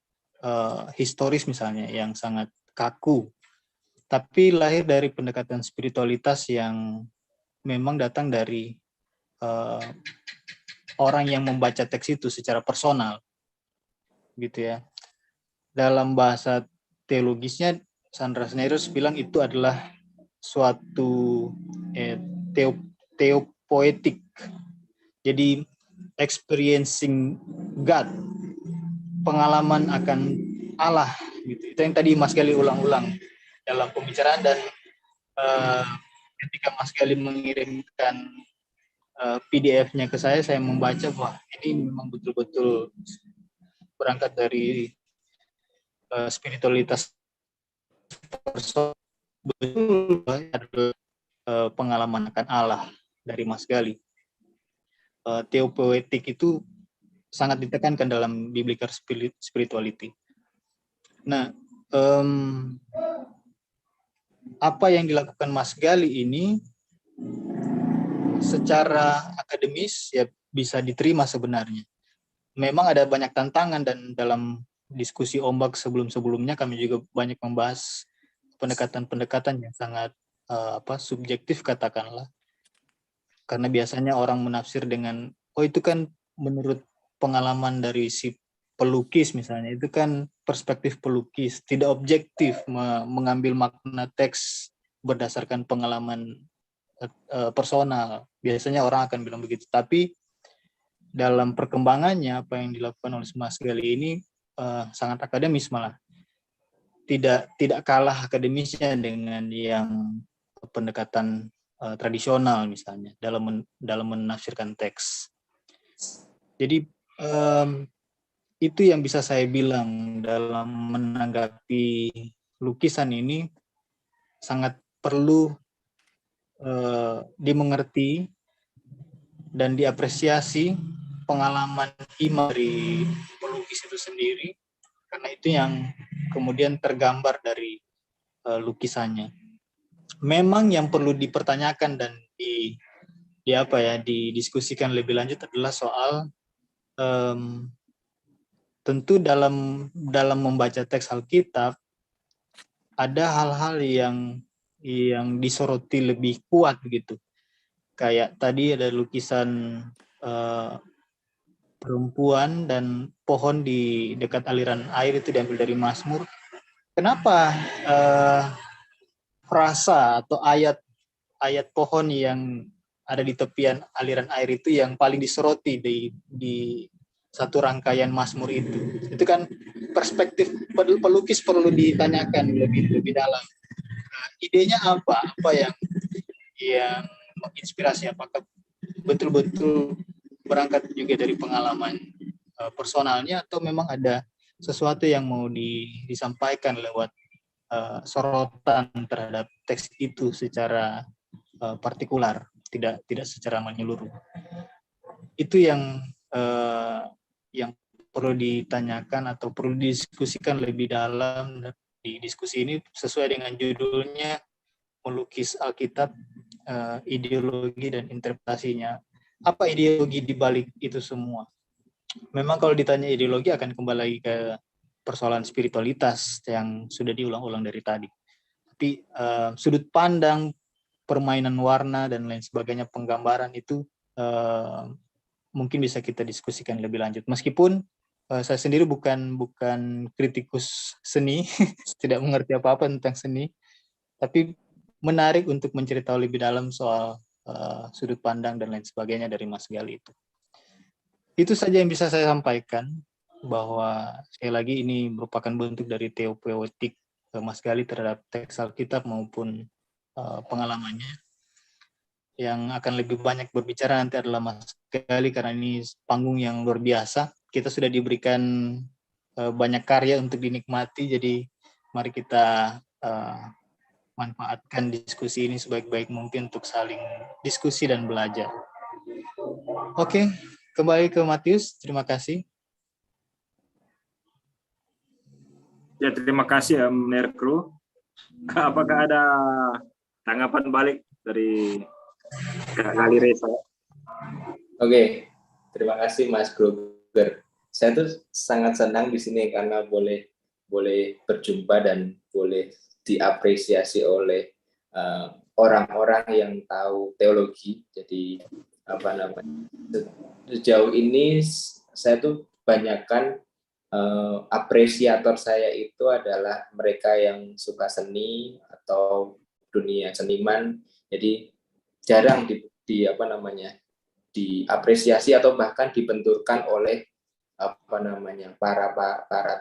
historis misalnya yang sangat kaku, tapi lahir dari pendekatan spiritualitas yang memang datang dari orang yang membaca teks itu secara personal, gitu ya. Dalam bahasa teologisnya, Sandra Sneirus bilang itu adalah suatu teopoetik. Jadi experiencing God, pengalaman akan Allah, gitu. Itu yang tadi Mas Gali ulang-ulang dalam pembicaraan, dan ketika Mas Gali mengirimkan PDF-nya ke saya membaca bahwa ini memang betul-betul berangkat dari spiritualitas personal, betul adalah pengalaman akan Allah dari Mas Gali. Teopoetik itu sangat ditekankan dalam biblical spirituality. Nah, apa yang dilakukan Mas Gali ini secara akademis ya bisa diterima sebenarnya. Memang ada banyak tantangan, dan dalam diskusi ombak sebelum-sebelumnya kami juga banyak membahas pendekatan-pendekatan yang sangat subjektif katakanlah. Karena biasanya orang menafsir dengan, oh itu kan menurut pengalaman dari si pelukis misalnya, itu kan perspektif pelukis, tidak objektif mengambil makna teks berdasarkan pengalaman personal. Biasanya orang akan bilang begitu. Tapi dalam perkembangannya apa yang dilakukan oleh Mas Gali ini sangat akademis, malah tidak kalah akademisnya dengan yang pendekatan tradisional misalnya dalam menafsirkan teks. Jadi itu yang bisa saya bilang dalam menanggapi lukisan ini, sangat perlu dimengerti dan diapresiasi pengalaman iman dari pelukis itu sendiri, karena itu yang kemudian tergambar dari lukisannya. Memang yang perlu dipertanyakan dan didiskusikan lebih lanjut adalah soal tentu dalam membaca teks Alkitab ada hal-hal yang disoroti lebih kuat begitu. Kayak tadi ada lukisan perempuan dan pohon di dekat aliran air, itu diambil dari Mazmur. Kenapa frasa atau ayat pohon yang ada di tepian aliran air itu yang paling disoroti di satu rangkaian Mazmur itu? Itu kan perspektif pelukis perlu ditanyakan lebih dalam. Idenya apa yang menginspirasi? Apakah betul-betul berangkat juga dari pengalaman personalnya, atau memang ada sesuatu yang mau disampaikan lewat sorotan terhadap teks itu secara partikular, tidak secara menyeluruh? Itu yang perlu ditanyakan atau perlu didiskusikan lebih dalam di diskusi ini, sesuai dengan judulnya Melukis Alkitab, ideologi dan interpretasinya. Apa ideologi di balik itu semua? Memang kalau ditanya ideologi akan kembali lagi ke persoalan spiritualitas yang sudah diulang-ulang dari tadi. Tapi sudut pandang, permainan warna dan lain sebagainya, penggambaran itu mungkin bisa kita diskusikan lebih lanjut. Meskipun saya sendiri bukan kritikus seni, tidak mengerti apa-apa tentang seni, tapi menarik untuk menceritakan lebih dalam soal sudut pandang dan lain sebagainya dari Mas Gali itu. Itu saja yang bisa saya sampaikan, bahwa sekali lagi ini merupakan bentuk dari teopoetik Mas Gali terhadap teks Alkitab maupun pengalamannya. Yang akan lebih banyak berbicara nanti adalah Mas Gali, karena ini panggung yang luar biasa. Kita sudah diberikan banyak karya untuk dinikmati, jadi mari kita manfaatkan diskusi ini sebaik-baik mungkin untuk saling diskusi dan belajar. Oke, kembali ke Matius. Terima kasih. Ya, terima kasih Nerkru. Apakah ada tanggapan balik dari Kak Gali Reza? Oke, terima kasih Mas Bro. Saya tuh sangat senang di sini karena boleh berjumpa dan boleh diapresiasi oleh orang-orang yang tahu teologi. Jadi apa namanya, sejauh ini saya tuh banyakkan apresiator saya itu adalah mereka yang suka seni atau dunia seniman. Jadi jarang di apa namanya, diapresiasi atau bahkan dibenturkan oleh apa namanya para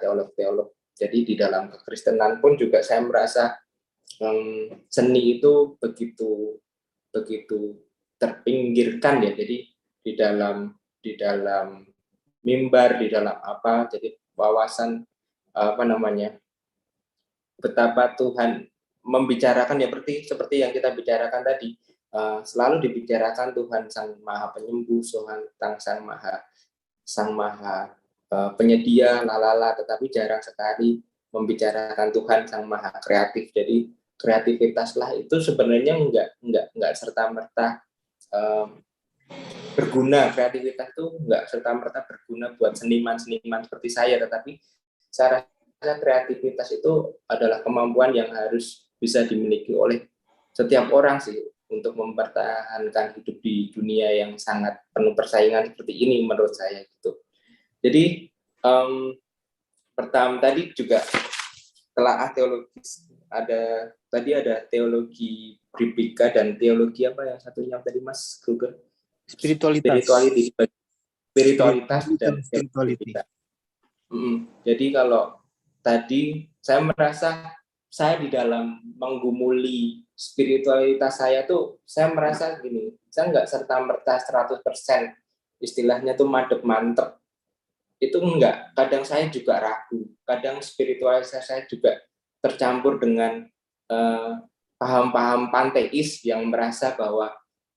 teolog-teolog. Jadi di dalam kekristenan pun juga saya merasa seni itu begitu terpinggirkan ya. Jadi di dalam mimbar, di dalam apa, jadi wawasan apa namanya, betapa Tuhan membicarakan ya seperti yang kita bicarakan tadi, selalu dibicarakan Tuhan Sang Maha Penyembuh, Sang Maha penyedia, lalala, tetapi jarang sekali membicarakan Tuhan Sang Maha Kreatif. Jadi kreativitaslah itu sebenarnya enggak serta merta berguna. Kreativitas itu enggak serta merta berguna buat seniman-seniman seperti saya, tetapi saya rasa kreativitas itu adalah kemampuan yang harus bisa dimiliki oleh setiap orang sih, untuk mempertahankan hidup di dunia yang sangat penuh persaingan seperti ini menurut saya gitu. Jadi pertama tadi juga telaah teologis, ada teologi Bribika dan teologi apa yang satunya tadi Mas Google? Spiritualitas dan spirituality. Jadi kalau tadi saya merasa saya di dalam menggumuli spiritualitas saya tuh, saya merasa gini, saya nggak serta-merta 100% istilahnya tuh madep-mantep. Itu enggak, kadang saya juga ragu, kadang spiritualitas saya juga tercampur dengan paham-paham panteis yang merasa bahwa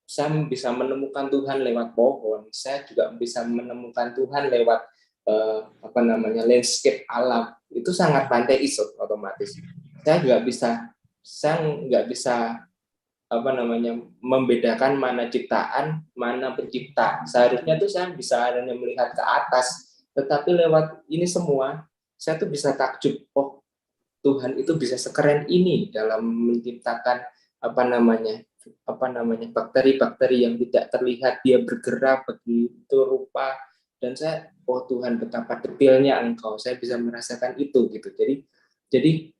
saya bisa menemukan Tuhan lewat pohon, saya juga bisa menemukan Tuhan lewat landscape alam. Itu sangat panteis otomatis. Saya nggak bisa membedakan mana ciptaan, mana pencipta. Seharusnya tuh saya bisa hanya melihat ke atas, tetapi lewat ini semua saya tuh bisa takjub, oh Tuhan itu bisa sekeren ini dalam menciptakan bakteri-bakteri yang tidak terlihat, dia bergerak begitu rupa, dan saya, oh Tuhan betapa detailnya Engkau, saya bisa merasakan itu gitu. Jadi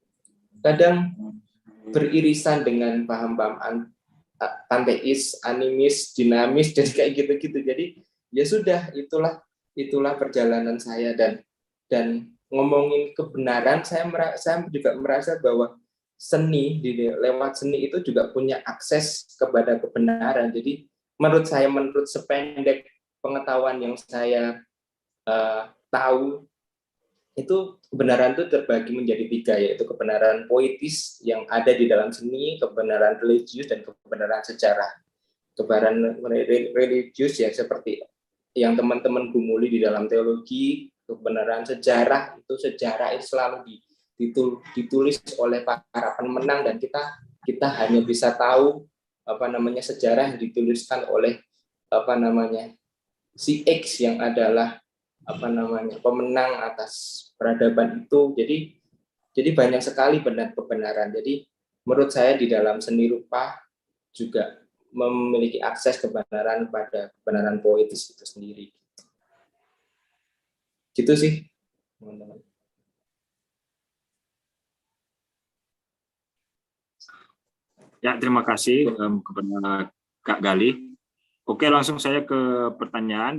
kadang beririsan dengan paham-paham panteis, animis, dinamis, dan kayak gitu-gitu. Jadi ya sudah, itulah perjalanan saya, dan ngomongin kebenaran, saya juga merasa bahwa lewat seni itu juga punya akses kepada kebenaran. Jadi menurut sependek pengetahuan yang saya tahu, itu kebenaran itu terbagi menjadi 3, yaitu kebenaran poetis yang ada di dalam seni, kebenaran religius, dan kebenaran sejarah. Kebenaran religius ya seperti yang teman-teman gumuli di dalam teologi. Kebenaran sejarah itu selalu ditulis oleh para pemenang, dan kita hanya bisa tahu sejarah yang dituliskan oleh si X yang adalah pemenang atas peradaban itu. Jadi banyak sekali kebenaran. Jadi menurut saya di dalam seni rupa juga memiliki akses kebenaran pada kebenaran poetis itu sendiri. Gitu sih, teman-teman. Ya, terima kasih kepada Kak Gali. Oke, langsung saya ke pertanyaan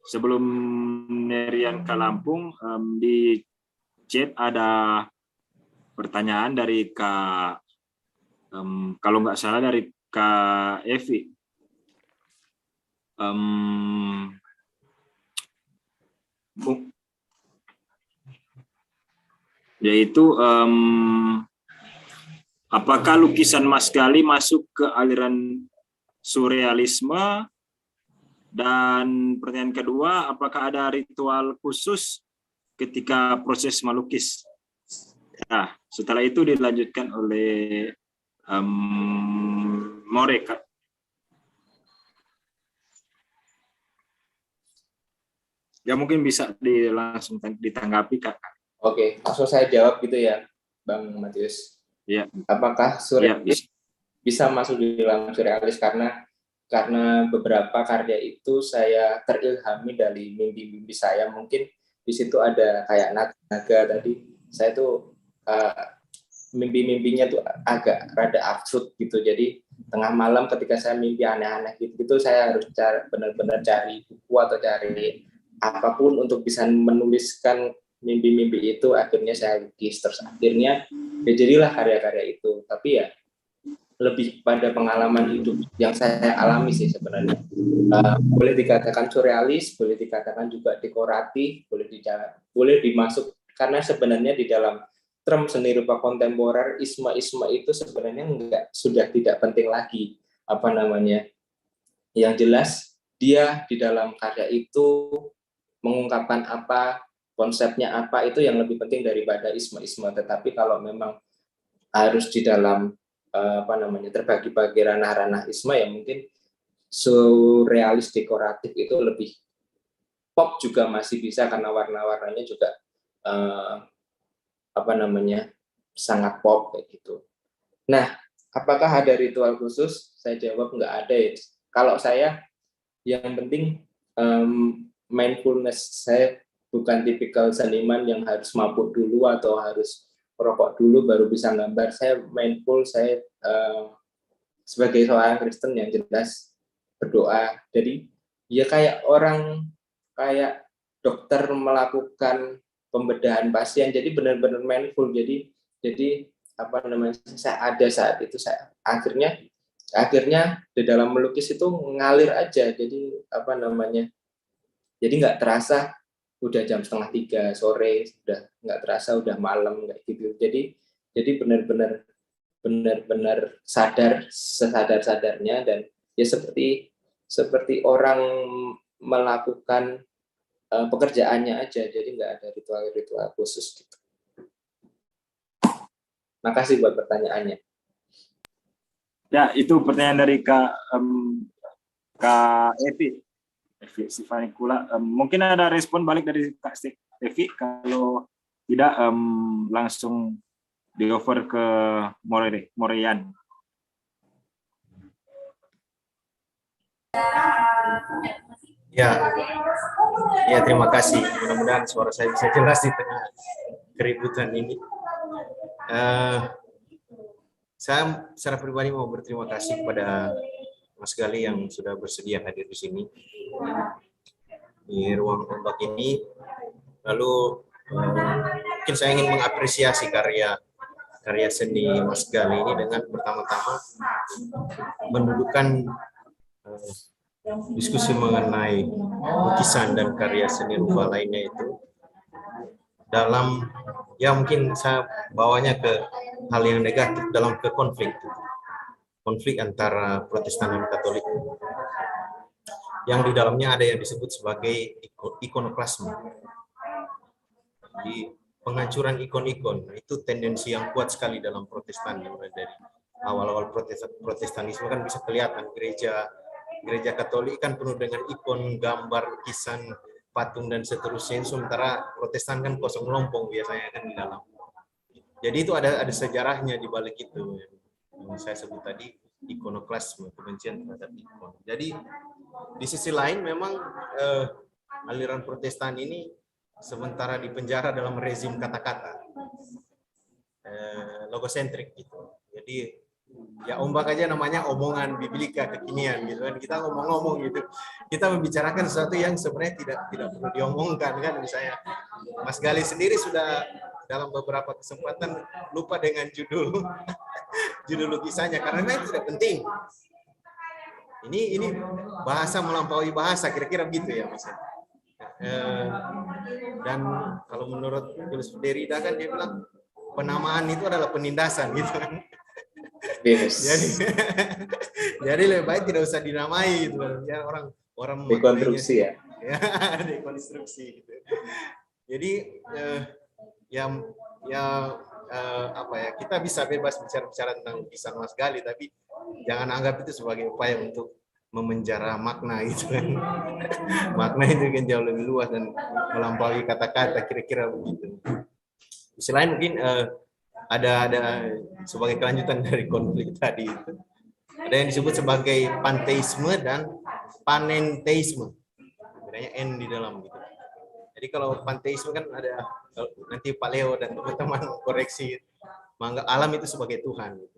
sebelum Nerian ke Lampung, di chat ada pertanyaan dari Kak, kalau nggak salah dari Kak Evi. Yaitu apakah lukisan Mas Gali masuk ke aliran surrealisme? Dan pertanyaan kedua, apakah ada ritual khusus ketika proses melukis? Nah, setelah itu dilanjutkan oleh More. Ya mungkin bisa langsung ditanggapi Kak. Oke, langsung saya jawab gitu ya, Bang Matius. Ya. Apakah surrealis bisa masuk di dalam surrealis karena beberapa karya itu saya terilhami dari mimpi-mimpi saya. Mungkin di situ ada kayak naga tadi. Saya tuh mimpi-mimpinya tuh agak rada absurd gitu. Jadi tengah malam ketika saya mimpi aneh-aneh gitu, saya harus benar-benar cari buku atau cari apapun untuk bisa menuliskan mimpi-mimpi itu. Akhirnya saya lukis, terus akhirnya ya jadilah karya-karya itu. Tapi ya lebih pada pengalaman hidup yang saya alami sih sebenarnya. Boleh dikatakan surrealis, boleh dikatakan juga dekoratif, boleh dimasuk, karena sebenarnya di dalam term seni rupa kontemporer, isma-isma itu sebenarnya sudah tidak penting lagi. Yang jelas dia di dalam karya itu mengungkapkan apa, konsepnya apa, itu yang lebih penting daripada isma-isma. Tetapi kalau memang harus di dalam terbagi-bagi ranah-ranah isma, ya mungkin surrealis dekoratif itu lebih pop juga masih bisa, karena warna-warnanya juga sangat pop kayak gitu. Nah, apakah ada ritual khusus? Saya jawab nggak ada ya. Kalau saya, yang penting mindfulness. Saya bukan tipikal seniman yang harus mabuk dulu atau harus merokok dulu baru bisa gambar. Saya mindful, saya sebagai seorang Kristen yang jelas berdoa. Jadi ya kayak dokter melakukan pembedahan pasien. Jadi benar-benar mindful. Jadi saya ada saat itu, saya akhirnya di dalam melukis itu ngalir aja. Jadi jadi nggak terasa udah jam 2:30 sore, udah nggak terasa udah malam kayak gitu. Jadi benar-benar sesadar-sadarnya, dan ya seperti orang melakukan pekerjaannya aja. Jadi nggak ada ritual khusus gitu. Makasih buat pertanyaannya. Ya, itu pertanyaan dari Kak Evi Sivanikula. Mungkin ada respon balik dari Kak Evi. Kalau tidak, langsung di-over ke Morian. Ya, terima kasih. Mudah-mudahan suara saya bisa jelas di tengah keributan ini. Saya secara pribadi mau berterima kasih kepada Mas Gali yang sudah bersedia hadir di sini di ruang ombak ini. Lalu mungkin saya ingin mengapresiasi karya seni Mas Gali ini dengan pertama-tama mendudukan diskusi mengenai lukisan dan karya seni rupa lainnya itu dalam, ya mungkin saya bawanya ke hal yang negatif, dalam konflik antara Protestan dan Katolik, yang di dalamnya ada yang disebut sebagai ikonoklasme. Di penghancuran ikon-ikon itu tendensi yang kuat sekali dalam Protestan. Mulai dari awal-awal Protestanisme kan bisa kelihatan gereja Katolik kan penuh dengan ikon, gambar, lukisan, patung dan seterusnya. Sementara Protestan kan kosong lompong biasanya kan di dalam. Jadi itu ada sejarahnya di balik itu. Yang saya sebut tadi ikonoklasme, kebencian terhadap ikon. Jadi di sisi lain memang aliran Protestan ini sementara di penjara dalam rezim kata-kata, logosentrik gitu. Jadi ya ombak aja namanya omongan biblika kekinian gitu kan, kita ngomong-ngomong gitu, kita membicarakan sesuatu yang sebenarnya tidak perlu diomongkan kan. Misalnya Mas Gali sendiri sudah dalam beberapa kesempatan lupa dengan judul lukisannya karena itu tidak penting. Ini bahasa melampaui bahasa, kira-kira begitu ya Mas. Dan kalau menurut Julius Derrida kan dia bilang penamaan itu adalah penindasan gitu kan. Yes. Jadi lebih baik tidak usah dinamai gitu. Ya, orang dekonstruksi ya. Dekonstruksi gitu. Jadi kita bisa bebas bicara tentang lukisan Mas Gali, tapi jangan anggap itu sebagai upaya untuk memenjara makna gitu kan. Makna itu kan jauh lebih luas dan melampaui kata-kata, kira-kira begitu. Selain mungkin ada sebagai kelanjutan dari konflik tadi itu, ada yang disebut sebagai panteisme dan panenteisme. Bedanya N di dalam gitu. Jadi kalau panteisme kan ada, nanti Pak Leo dan teman-teman koreksi, menganggap alam itu sebagai Tuhan gitu.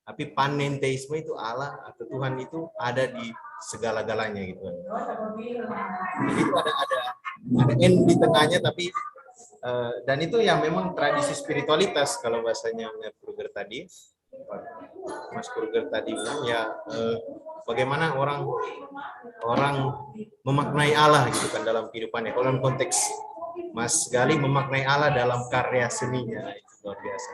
Tapi panenteisme itu Allah atau Tuhan itu ada di segala-galanya gitu. Jadi itu ada N di tengahnya, tapi dan itu yang memang tradisi spiritualitas kalau bahasanya Mas Kruger tadi bilang ya, bagaimana orang memaknai Allah gitu kan dalam kehidupannya. Kalau dalam konteks Mas Gali memaknai Allah dalam karya seninya, itu luar biasa.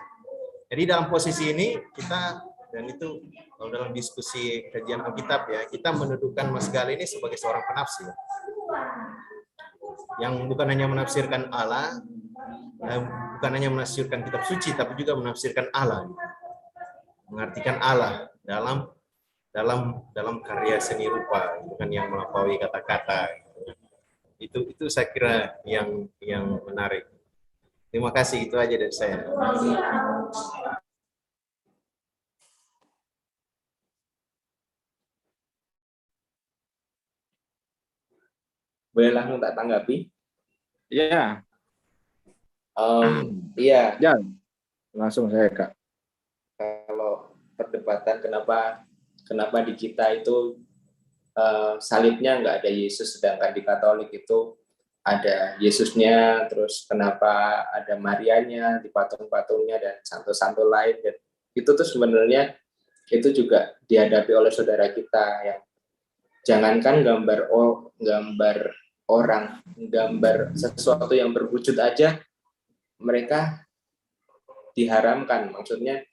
Jadi dalam posisi ini kita, dan itu kalau dalam diskusi kajian Alkitab ya, kita mendudukan Mas Gali ini sebagai seorang penafsir yang bukan hanya menafsirkan Allah, bukan hanya menafsirkan kitab suci, tapi juga menafsirkan Allah, mengartikan Allah dalam karya seni rupa, bukan yang melampaui kata-kata. Itu saya kira yang menarik. Terima kasih, itu aja dari saya. Boleh langsung tak tanggapi? Ya, Iya, ya, langsung saya Kak. kalau perdebatan kenapa di kita itu salibnya nggak ada Yesus, sedangkan di Katolik itu ada Yesusnya, terus kenapa ada Marianya di patung-patungnya dan santo-santo lain, dan itu tuh sebenarnya itu juga dihadapi oleh saudara kita yang jangankan gambar orang, gambar sesuatu yang berwujud aja mereka diharamkan. Maksudnya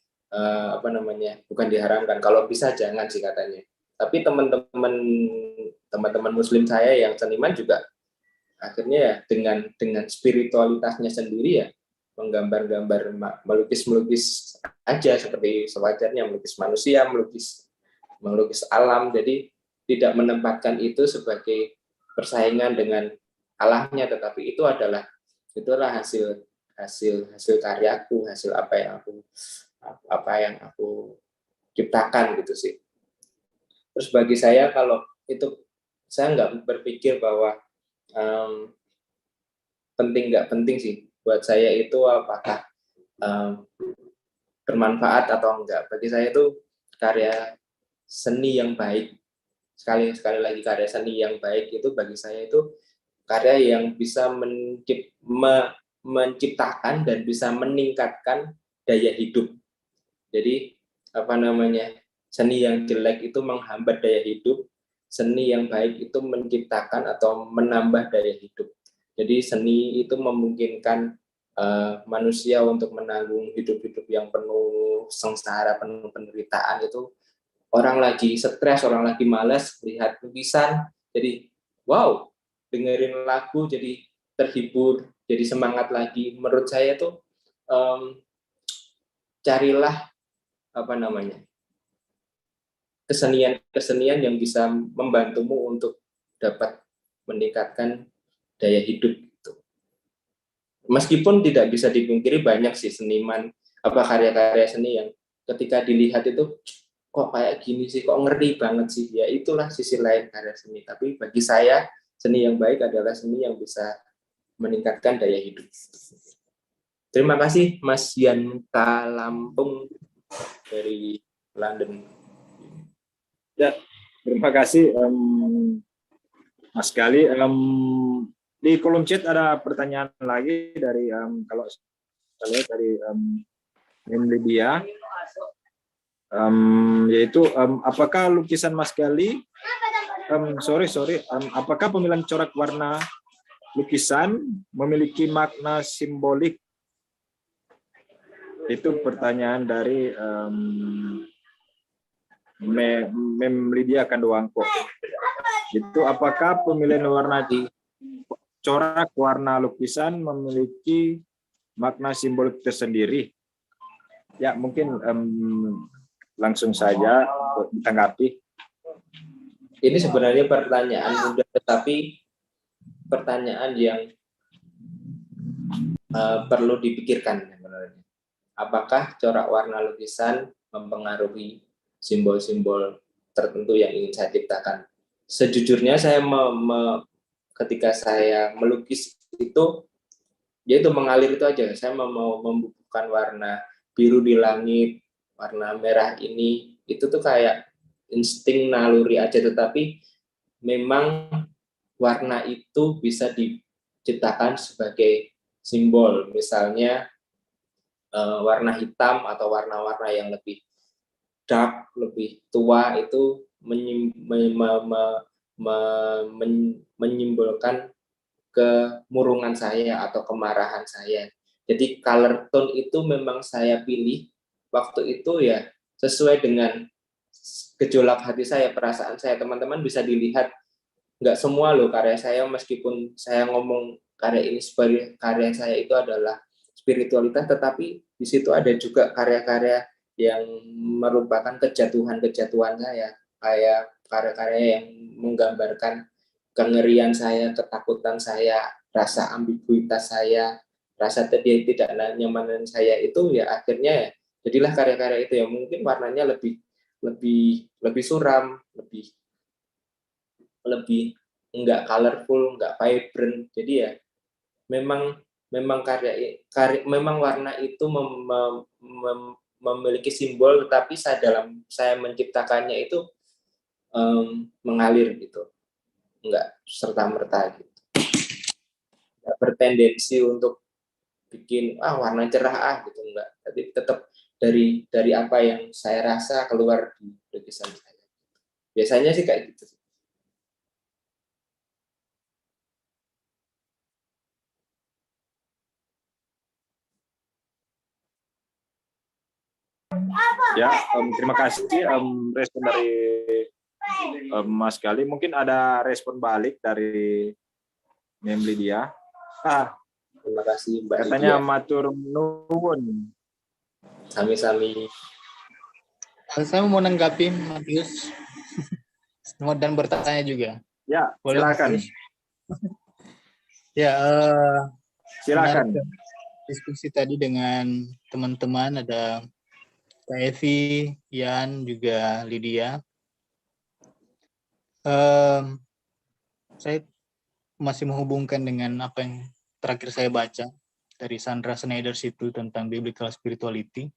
bukan diharamkan, kalau bisa jangan sih katanya. Tapi teman-teman Muslim saya yang seniman juga akhirnya ya dengan spiritualitasnya sendiri ya menggambar-gambar, melukis aja seperti sewajarnya, melukis manusia, melukis alam. Jadi tidak menempatkan itu sebagai persaingan dengan Allahnya, tetapi itulah hasil karyaku, hasil apa yang aku ciptakan gitu sih. Terus bagi saya kalau itu, saya nggak berpikir bahwa penting nggak penting sih. Buat saya itu apakah bermanfaat atau enggak. Bagi saya itu karya seni yang baik, sekali lagi karya seni yang baik itu bagi saya itu karya yang bisa menciptakan dan bisa meningkatkan daya hidup. Jadi seni yang jelek itu menghambat daya hidup, seni yang baik itu menciptakan atau menambah daya hidup. Jadi seni itu memungkinkan manusia untuk menanggung hidup-hidup yang penuh sengsara, penuh penderitaan. Itu orang lagi stres, orang lagi malas, lihat lukisan, jadi wow, dengerin lagu jadi terhibur, jadi semangat lagi. Menurut saya tuh carilah kesenian yang bisa membantumu untuk dapat meningkatkan daya hidup gitu. Meskipun tidak bisa dipungkiri banyak sih seniman, karya-karya seni yang ketika dilihat itu kok kayak gini sih, kok ngeri banget sih. Ya itulah sisi lain karya seni. Tapi bagi saya seni yang baik adalah seni yang bisa meningkatkan daya hidup. Terima kasih Mas Yanka Lampung dari London. Ya, terima kasih Mas Gali. Di kolom chat ada pertanyaan lagi dari kalau saya lihat dari Lydia, yaitu apakah lukisan Mas Gali, apakah pemilihan corak warna lukisan memiliki makna simbolik? Itu pertanyaan dari Mem Lydia Kandoangko. Itu apakah pemilihan warna di corak warna lukisan memiliki makna simbolik tersendiri? Ya, mungkin langsung saja ditanggapi. Ini sebenarnya pertanyaan mudah, tetapi pertanyaan yang perlu dipikirkan sebenarnya. Apakah corak warna lukisan mempengaruhi simbol-simbol tertentu yang ingin saya ciptakan? Sejujurnya saya ketika saya melukis itu, ya itu mengalir itu aja. Saya mau membubuhkan warna biru di langit, warna merah ini, itu tuh kayak insting naluri aja. Tetapi memang warna itu bisa diciptakan sebagai simbol. Misalnya warna hitam atau warna-warna yang lebih dark, lebih tua itu menyimbolkan kemurungan saya atau kemarahan saya. Jadi color tone itu memang saya pilih waktu itu ya sesuai dengan gejolak hati saya, perasaan saya. Teman-teman bisa dilihat, nggak semua loh karya saya, meskipun saya ngomong karya ini sebagai karya saya itu adalah spiritualitas, tetapi di situ ada juga karya-karya yang merupakan kejatuhan-kejatuhan saya, kayak karya-karya yang menggambarkan kengerian saya, ketakutan saya, rasa ambiguitas saya, rasa tidak nyamanan saya, itu ya akhirnya ya jadilah karya-karya itu yang mungkin warnanya lebih lebih lebih suram, lebih lebih enggak colorful, enggak vibrant. Jadi ya memang memang memang warna itu memiliki simbol, tetapi dalam saya menciptakannya itu mengalir gitu, enggak serta merta gitu, enggak bertendensi untuk bikin warna cerah gitu, enggak, tapi tetap dari apa yang saya rasa keluar di lukisan saya. Biasanya sih kayak gitu. Ya, terima kasih respon dari Mas Gali. Mungkin ada respon balik dari Mem Lydia. Terima kasih Mbak Katanya Lydia. matur nuwun. Sami-sami. Saya mau menanggapi Matius dan bertanya juga. Ya, Boleh, silakan. Matius? Ya, Silakan. diskusi tadi dengan teman-teman, ada Kak Evi, Yan, juga Lydia. Saya masih menghubungkan dengan apa yang terakhir saya baca dari Sandra Schneider itu tentang biblical spirituality.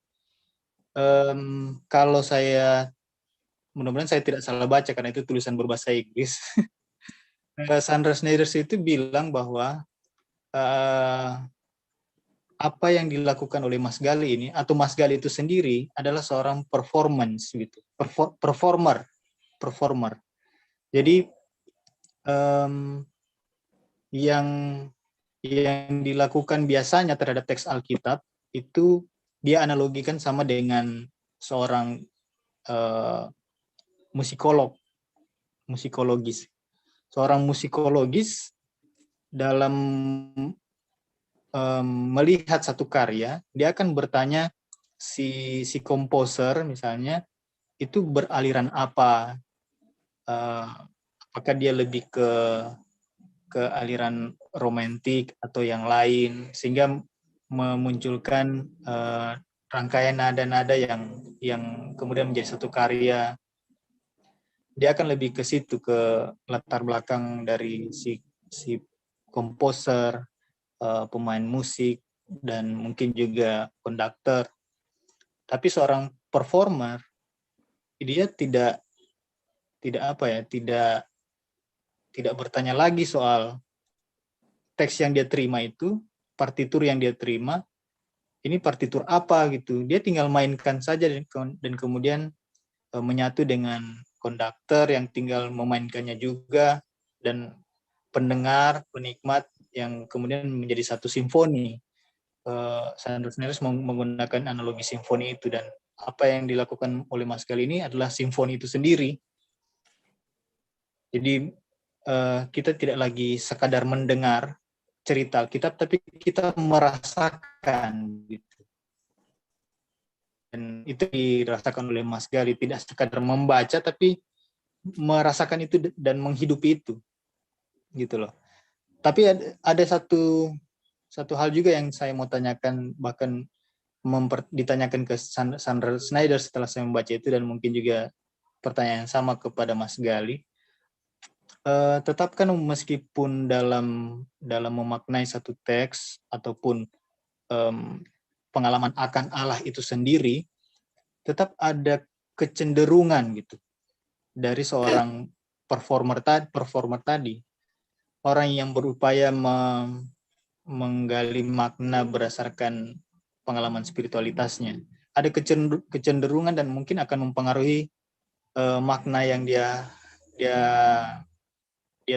Kalau saya, mudah-mudahan saya tidak salah baca karena itu tulisan berbahasa Inggris. Sandra Schneider itu bilang bahwa apa yang dilakukan oleh Mas Gali ini, atau Mas Gali itu sendiri adalah seorang performance gitu, performer. Jadi yang dilakukan biasanya terhadap teks Alkitab itu dia analogikan sama dengan seorang musikologis. Seorang musikologis dalam melihat satu karya, dia akan bertanya si komposer misalnya itu beraliran apa, apakah dia lebih ke aliran romantik atau yang lain, sehingga memunculkan rangkaian nada-nada yang kemudian menjadi satu karya. Dia akan lebih ke situ, ke latar belakang dari si komposer, pemain musik, dan mungkin juga konduktor. Tapi seorang performer, dia tidak bertanya lagi soal teks yang dia terima itu, partitur yang dia terima, ini partitur apa gitu. Dia tinggal mainkan saja dan kemudian menyatu dengan konduktor yang tinggal memainkannya juga, dan pendengar, penikmat yang kemudian menjadi satu simfoni. Sandra Schneider menggunakan analogi simfoni itu, dan apa yang dilakukan oleh Mas Gali ini adalah simfoni itu sendiri. Jadi kita tidak lagi sekadar mendengar cerita Alkitab, tapi kita merasakan gitu. Dan itu dirasakan oleh Mas Gali, tidak sekadar membaca, tapi merasakan itu dan menghidupi itu, gitu loh. Tapi ada satu hal juga yang saya mau tanyakan, bahkan ditanyakan ke Sandra Schneider setelah saya membaca itu, dan mungkin juga pertanyaan yang sama kepada Mas Gali. Tetap kan meskipun dalam memaknai satu teks ataupun pengalaman akan Allah itu sendiri, tetap ada kecenderungan gitu dari seorang performer tadi, orang yang berupaya menggali makna berdasarkan pengalaman spiritualitasnya. Ada kecenderungan dan mungkin akan mempengaruhi makna yang dia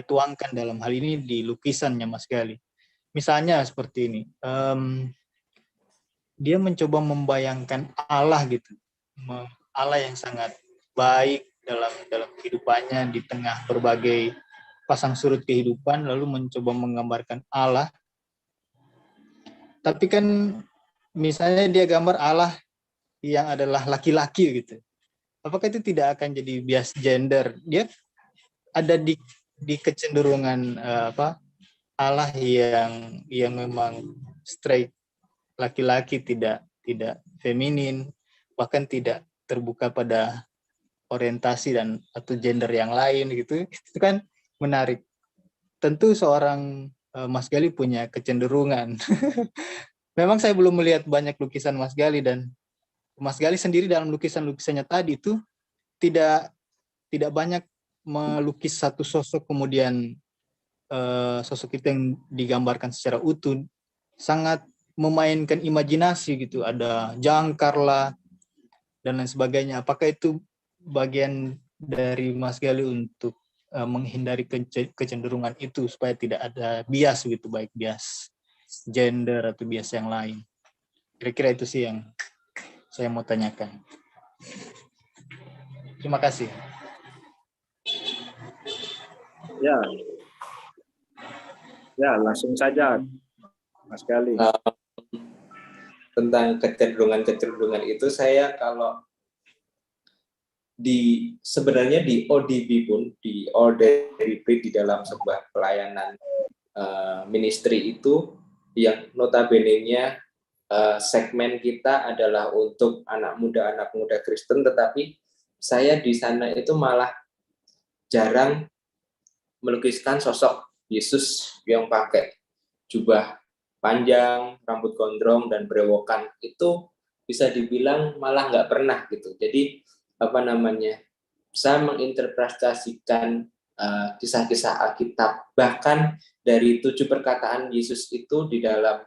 tuangkan dalam hal ini di lukisannya Mas Gali. Misalnya seperti ini, dia mencoba membayangkan Allah gitu, Allah yang sangat baik dalam kehidupannya di tengah berbagai pasang surut kehidupan, lalu mencoba menggambarkan Allah. Tapi kan misalnya dia gambar Allah yang adalah laki-laki gitu, apakah itu tidak akan jadi bias gender? Dia ada di kecenderungan Allah yang memang straight, laki-laki, tidak feminin, bahkan tidak terbuka pada orientasi dan atau gender yang lain gitu. Itu kan menarik. Tentu seorang Mas Gali punya kecenderungan. Memang saya belum melihat banyak lukisan Mas Gali, dan Mas Gali sendiri dalam lukisannya tadi itu tidak banyak melukis satu sosok kemudian sosok itu yang digambarkan secara utuh, sangat memainkan imajinasi gitu, ada jangkar lah dan lain sebagainya. Apakah itu bagian dari Mas Gali untuk menghindari kecenderungan itu supaya tidak ada bias gitu, baik bias gender atau bias yang lain? Kira-kira itu sih yang saya mau tanyakan. Terima kasih. Ya, langsung saja Mas Gali. Tentang kecenderungan itu, saya kalau sebenarnya di ODB pun, di Ordinary Breed, di dalam sebuah pelayanan ministry itu, yang notabene-nya segmen kita adalah untuk anak muda Kristen, tetapi saya di sana itu malah jarang melukiskan sosok Yesus yang pakai jubah panjang, rambut gondrong, dan berewokan. Itu bisa dibilang malah nggak pernah gitu. Jadi saya menginterpretasikan kisah-kisah Alkitab, bahkan dari 7 perkataan Yesus itu di dalam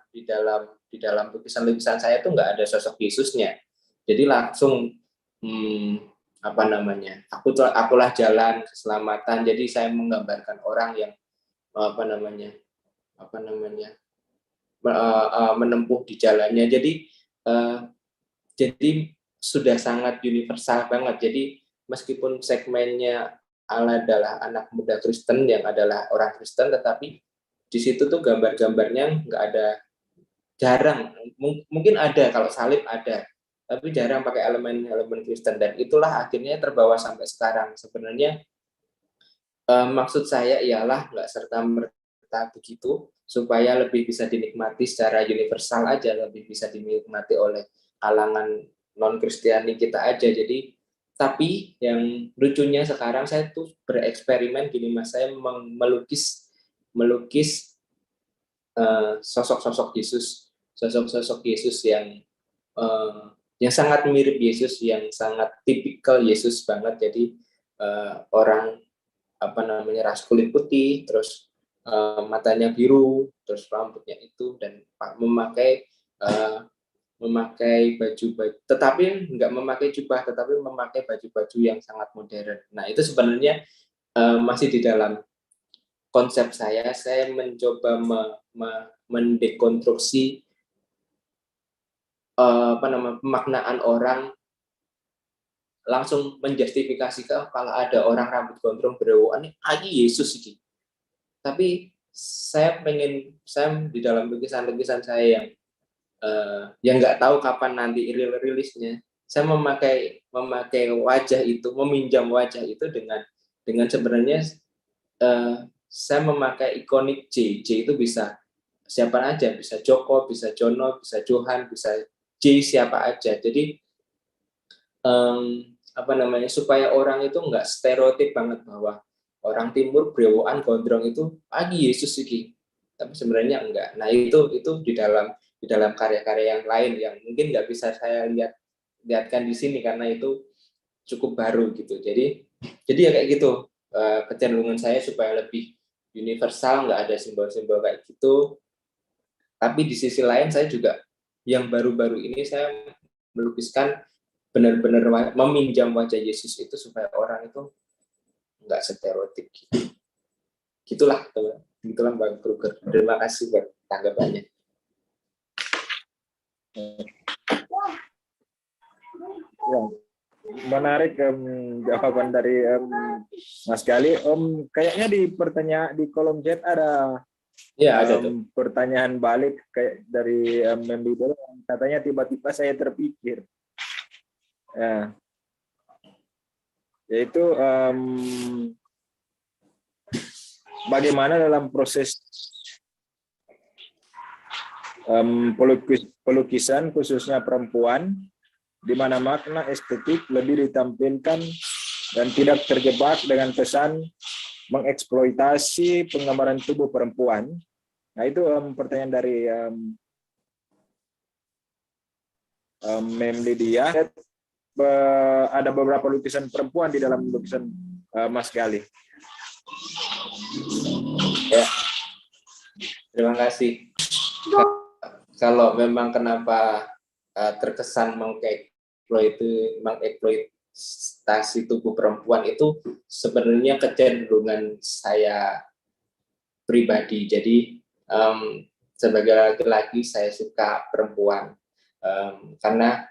lukisan-lukisan saya itu nggak ada sosok Yesusnya. Jadi langsung akulah jalan keselamatan. Jadi saya menggambarkan orang yang menempuh di jalannya. Jadi sudah sangat universal banget. Jadi meskipun segmennya adalah anak muda Kristen yang adalah orang Kristen, tetapi di situ tuh gambar-gambarnya nggak ada, jarang. Mungkin ada kalau salib ada, tapi jarang pakai elemen Kristen, dan itulah akhirnya terbawa sampai sekarang. Sebenarnya maksud saya ialah nggak serta-merta begitu, supaya lebih bisa dinikmati secara universal aja, lebih bisa dinikmati oleh kalangan non-Kristiani kita aja. Jadi, tapi yang lucunya sekarang saya tuh bereksperimen gini Mas, saya melukis sosok-sosok Yesus yang sangat mirip Yesus, yang sangat tipikal Yesus banget. Jadi orang ras kulit putih, terus matanya biru, terus rambutnya itu, dan memakai baju, tetapi nggak memakai jubah, tetapi memakai baju-baju yang sangat modern. Nah, itu sebenarnya masih di dalam konsep saya mencoba mendekonstruksi pemaknaan orang, langsung menjustifikasikan kalau ada orang rambut gondrong berewokan, ini Yesus ini. Tapi saya di dalam lukisan-lukisan saya yang nggak tahu kapan nanti rilisnya, saya memakai wajah itu, meminjam wajah itu dengan dengan sebenarnya saya memakai ikonik J. J itu bisa siapa aja, bisa Joko, bisa Jono, bisa Johan, bisa J siapa aja. Jadi apa namanya, supaya orang itu nggak stereotip banget bahwa orang timur brewokan gondrong itu pagi Yesus iki, tapi sebenarnya enggak. Nah itu di dalam karya-karya yang lain yang mungkin nggak bisa saya lihatkan di sini karena itu cukup baru gitu. Jadi ya kayak gitu, kecenderungan saya supaya lebih universal, nggak ada simbol-simbol kayak gitu. Tapi di sisi lain saya juga yang baru-baru ini saya melukiskan benar-benar meminjam wajah Yesus itu supaya orang itu nggak stereotip gitu. Gitulah Bang Kruger. Terima kasih buat tanggapannya. Ya, menarik jawaban dari Mas Gali. Kayaknya di kolom chat ada Ya, ada tuh. pertanyaan balik kayak dari Membido, katanya tiba-tiba saya terpikir. Ya, yaitu bagaimana dalam proses pelukisan khususnya perempuan, di mana makna estetik lebih ditampilkan dan tidak terjebak dengan pesan mengeksploitasi penggambaran tubuh perempuan. Nah itu pertanyaan dari Mem Lydia. Ada beberapa lukisan perempuan di dalam lukisan Mas Gali. Ya, terima kasih. Kalau memang kenapa terkesan mengeksploitasi tubuh perempuan itu sebenarnya kecenderungan saya pribadi. Jadi sebagai laki-laki saya suka perempuan karena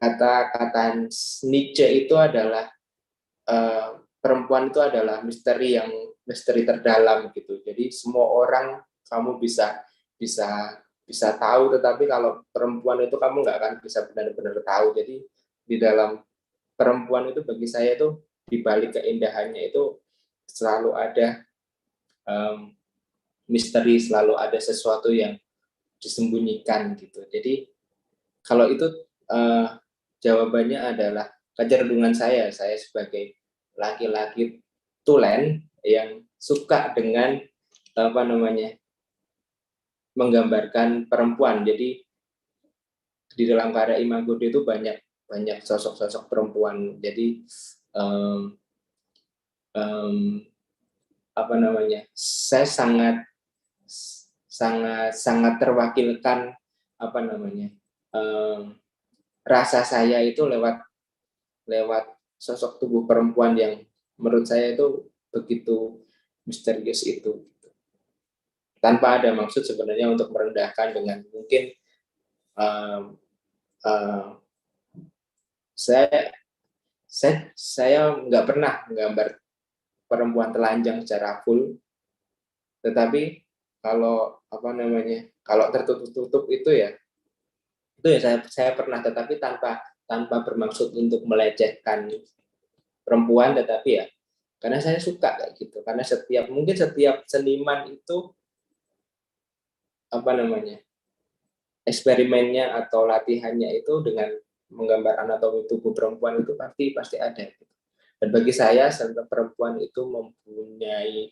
kata-kata Nietzsche itu adalah perempuan itu adalah misteri terdalam gitu. Jadi semua orang kamu bisa tahu, tetapi kalau perempuan itu kamu nggak akan bisa benar-benar tahu. Jadi di dalam perempuan itu bagi saya itu di balik keindahannya itu selalu ada misteri, selalu ada sesuatu yang disembunyikan gitu. Jadi kalau itu jawabannya adalah kecenderungan saya sebagai laki-laki tulen yang suka dengan apa namanya menggambarkan perempuan. Jadi di dalam karya Imago Dei itu banyak sosok-sosok perempuan. Jadi apa namanya, saya sangat terwakilkan apa namanya rasa saya itu lewat sosok tubuh perempuan yang menurut saya itu begitu misterius itu, tanpa ada maksud sebenarnya untuk merendahkan dengan mungkin saya nggak pernah menggambar perempuan telanjang secara full, tetapi kalau apa namanya kalau tertutup itu ya saya pernah, tetapi tanpa bermaksud untuk melecehkan perempuan, tetapi ya karena saya suka kayak gitu, karena mungkin setiap seniman itu apa namanya eksperimennya atau latihannya itu dengan menggambar anatomi tubuh perempuan itu pasti ada gitu. Dan bagi saya perempuan itu mempunyai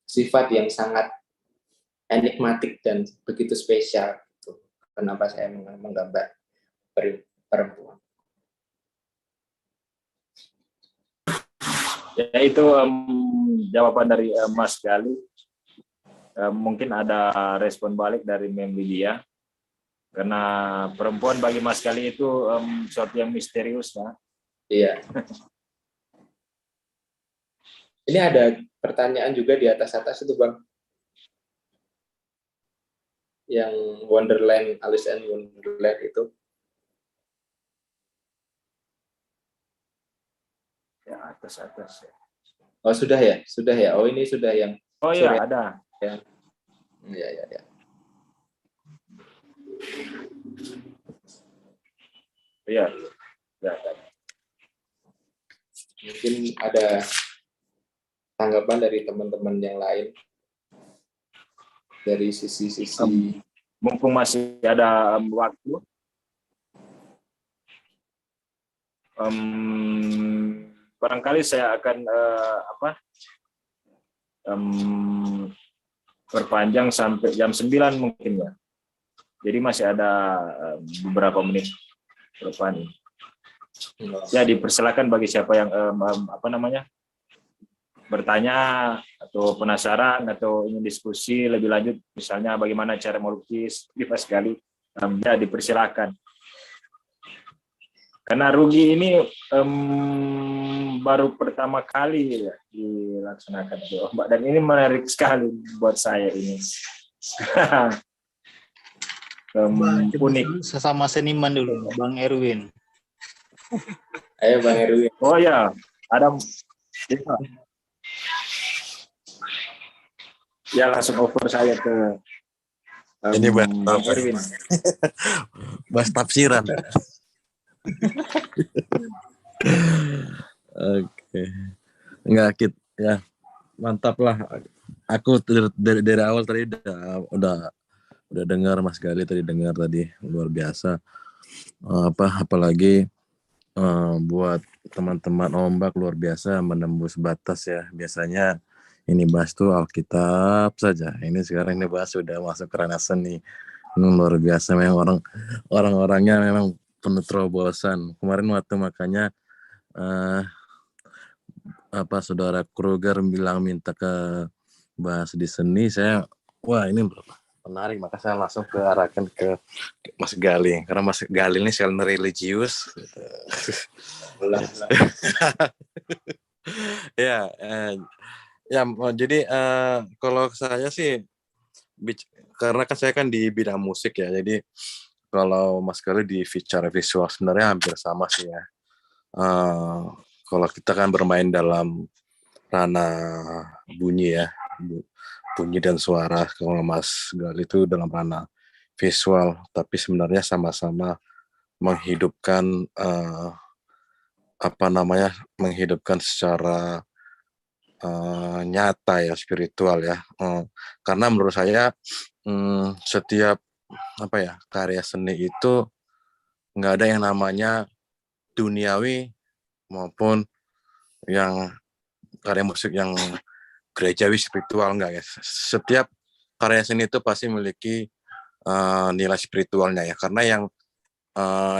sifat yang sangat enigmatik dan begitu spesial gitu. Kenapa saya menggambar perempuan. Ya itu jawaban dari Mas Gali. Mungkin ada respon balik dari Mem Lydia, karena perempuan bagi Mas Gali itu sesuatu yang misterius ya. Iya. Ini ada pertanyaan juga di atas itu Bang, yang Wonderland, Alice in Wonderland itu. Ya atas ya. Oh sudah ya. Oh ini sudah yang. Oh iya ada. Ya. Ya. Iya. Ya. Mungkin ada tanggapan dari teman-teman yang lain dari sisi-sisi. Mumpung masih ada waktu, barangkali saya akan perpanjang sampai jam 9 mungkin ya. Jadi masih ada beberapa menit ke depan. Ya, dipersilakan bagi siapa yang bertanya atau penasaran atau ingin diskusi lebih lanjut, misalnya bagaimana cara melukis di Mas Gali, ya dipersilakan. Karena Rugi ini baru pertama kali ya dilaksanakan di Ombak, dan ini menarik sekali buat saya ini. Unik. Sesama seniman dulu, Bang Erwin. Ayo Bang Erwin. Oh ya, ada. Ya, langsung over saya ke ini Bang Erwin. bahas tafsiran. Oke. Enggak, ya mantap lah. Aku dari awal tadi udah dengar Mas Gali tadi, luar biasa. Apalagi buat teman-teman Ombak luar biasa menembus batas ya. Biasanya ini bahas tuh Alkitab saja. Ini sekarang ini bahas sudah masuk ke ranah seni. Ini luar biasa, memang orang-orangnya memang penuh terobosan. Kemarin waktu makanya saudara Kruger bilang minta ke bahas di seni, saya wah ini menarik, maka saya langsung arahkan ke Mas Gali, karena Mas Gali ini selain religius gitu. Ya, jadi kalau saya sih karena kan saya di bidang musik ya, jadi kalau Mas Gali di secara visual sebenarnya hampir sama sih ya. Kalau kita kan bermain dalam ranah bunyi ya, bunyi dan suara. Kalau Mas Gali itu dalam ranah visual, tapi sebenarnya sama-sama menghidupkan menghidupkan secara nyata ya, spiritual ya. Karena menurut saya setiap karya seni itu nggak ada yang namanya duniawi maupun yang karya musik yang gerejawi spiritual, enggak ya. Setiap karya seni itu pasti memiliki nilai spiritualnya ya, karena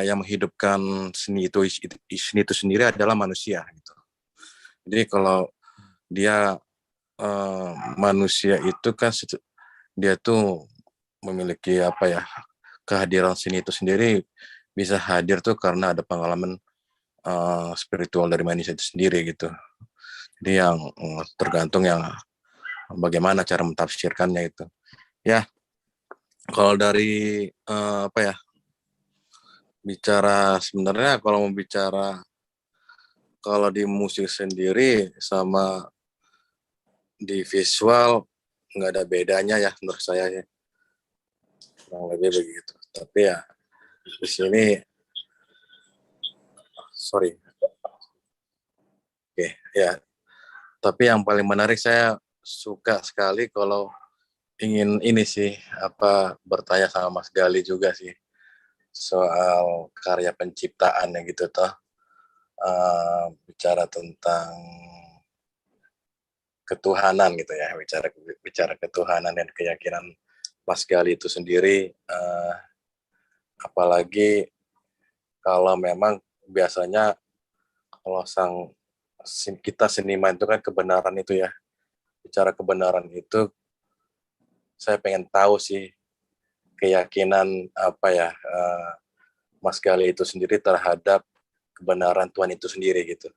yang menghidupkan seni itu sendiri adalah manusia gitu. Jadi kalau dia manusia itu kan dia tuh memiliki kehadiran seni itu sendiri bisa hadir tuh karena ada pengalaman spiritual dari manusia itu sendiri gitu. Jadi yang tergantung yang bagaimana cara mentafsirkannya itu. Ya, kalau dari bicara sebenarnya kalau mau bicara kalau di musik sendiri sama di visual nggak ada bedanya ya menurut saya ya. Kurang lebih begitu. Tapi ya di sini ya. Tapi yang paling menarik, saya suka sekali kalau ingin ini sih bertanya sama Mas Gali juga sih soal karya penciptaannya gitu toh. Bicara tentang ketuhanan gitu ya, bicara ketuhanan dan keyakinan Mas Gali itu sendiri, apalagi kalau memang biasanya kalau kita seniman itu kan kebenaran itu ya, bicara kebenaran itu saya pengen tahu sih keyakinan Mas Gali itu sendiri terhadap kebenaran Tuhan itu sendiri gitu.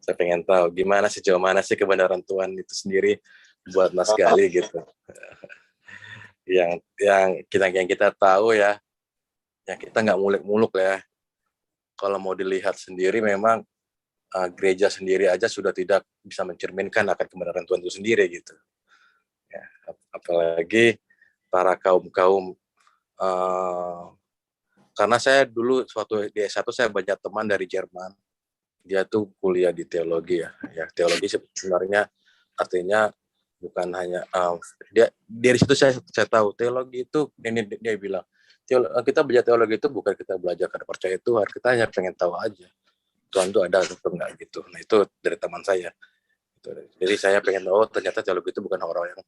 Saya pengen tahu gimana sih, sejauh mana sih kebenaran Tuhan itu sendiri buat Mas Gali gitu. yang kita tahu ya, yang kita nggak muluk-muluk ya. Kalau mau dilihat sendiri memang gereja sendiri aja sudah tidak bisa mencerminkan akan kebenaran Tuhan itu sendiri gitu. Ya, apalagi para kaum karena saya dulu suatu di S1 saya banyak teman dari Jerman. dia tuh kuliah di teologi ya. Ya teologi sebenarnya artinya bukan hanya dia dari situ saya tahu teologi itu ini dia bilang kita belajar teologi itu bukan kita belajar karena percaya Tuhan, kita hanya pengen tahu aja Tuhan itu ada atau enggak gitu. Nah itu dari teman saya. Jadi saya pengen tahu ternyata teologi itu bukan orang yang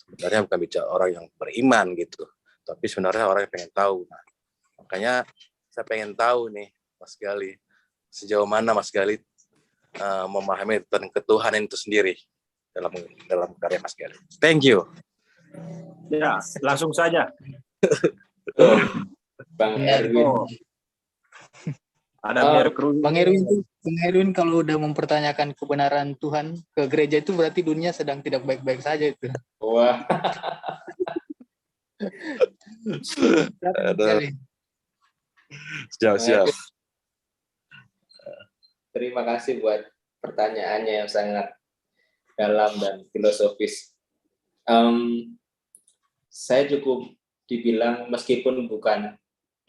sebenarnya bukan bicara orang yang beriman gitu, tapi sebenarnya orang yang pengen tahu. Nah, makanya saya pengen tahu nih Mas Gali, sejauh mana Mas Gali memahami tentang ketuhanan itu sendiri dalam karya Mas Gali. Thank you. Ya, langsung saja. Bang Erwin. Ada biar kru. Bang Erwin kalau udah mempertanyakan kebenaran Tuhan ke gereja itu berarti dunia sedang tidak baik-baik saja itu. Wah. Siap. Terima kasih buat pertanyaannya yang sangat dalam dan filosofis. Saya cukup dibilang meskipun bukan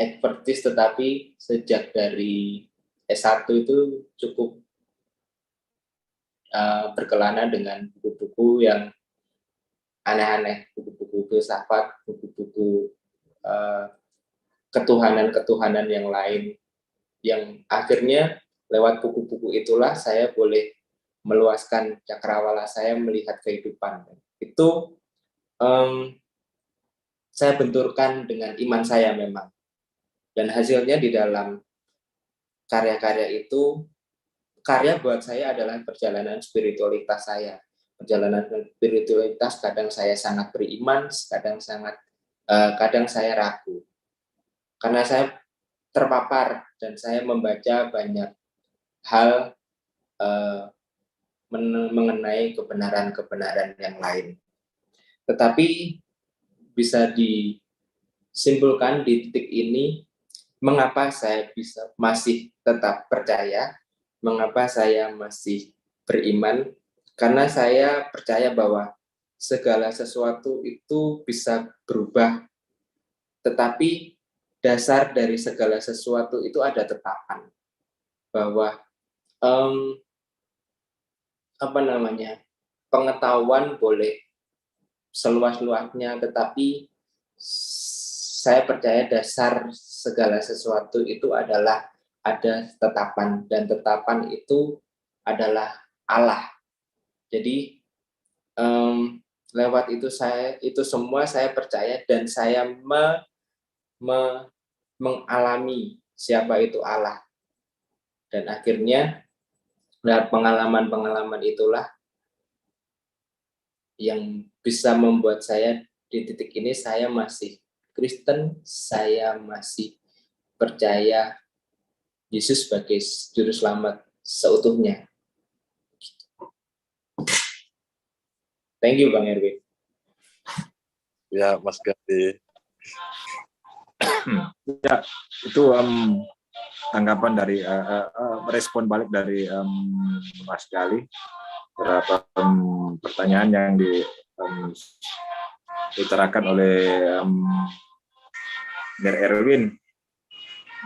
expertise, tetapi sejak dari S1 itu cukup berkelana dengan buku-buku yang aneh-aneh, buku-buku filsafat, buku-buku ketuhanan-ketuhanan yang lain, yang akhirnya lewat buku-buku itulah saya boleh meluaskan cakrawala saya melihat kehidupan. Itu saya benturkan dengan iman saya memang. Dan hasilnya di dalam karya-karya itu, karya buat saya adalah perjalanan spiritualitas saya. Perjalanan spiritualitas kadang saya sangat beriman, kadang saya ragu. Karena saya terpapar dan saya membaca banyak hal mengenai kebenaran-kebenaran yang lain. Tetapi bisa disimpulkan di titik ini, mengapa saya masih tetap percaya, mengapa saya masih beriman, karena saya percaya bahwa segala sesuatu itu bisa berubah, tetapi dasar dari segala sesuatu itu ada tetapan, bahwa pengetahuan boleh seluas-luasnya, tetapi saya percaya dasar segala sesuatu itu adalah ada tetapan, dan tetapan itu adalah Allah. Jadi lewat itu semua saya percaya, dan saya mengalami siapa itu Allah. Dan akhirnya lewat pengalaman-pengalaman itulah yang bisa membuat saya di titik ini saya masih Kristen, saya masih percaya Yesus sebagai juru selamat seutuhnya. Thank you Bang Erwin. Ya Mas Gali. Ya, itu tanggapan dari respon balik dari Mas Gali beberapa pertanyaan yang diutarakan oleh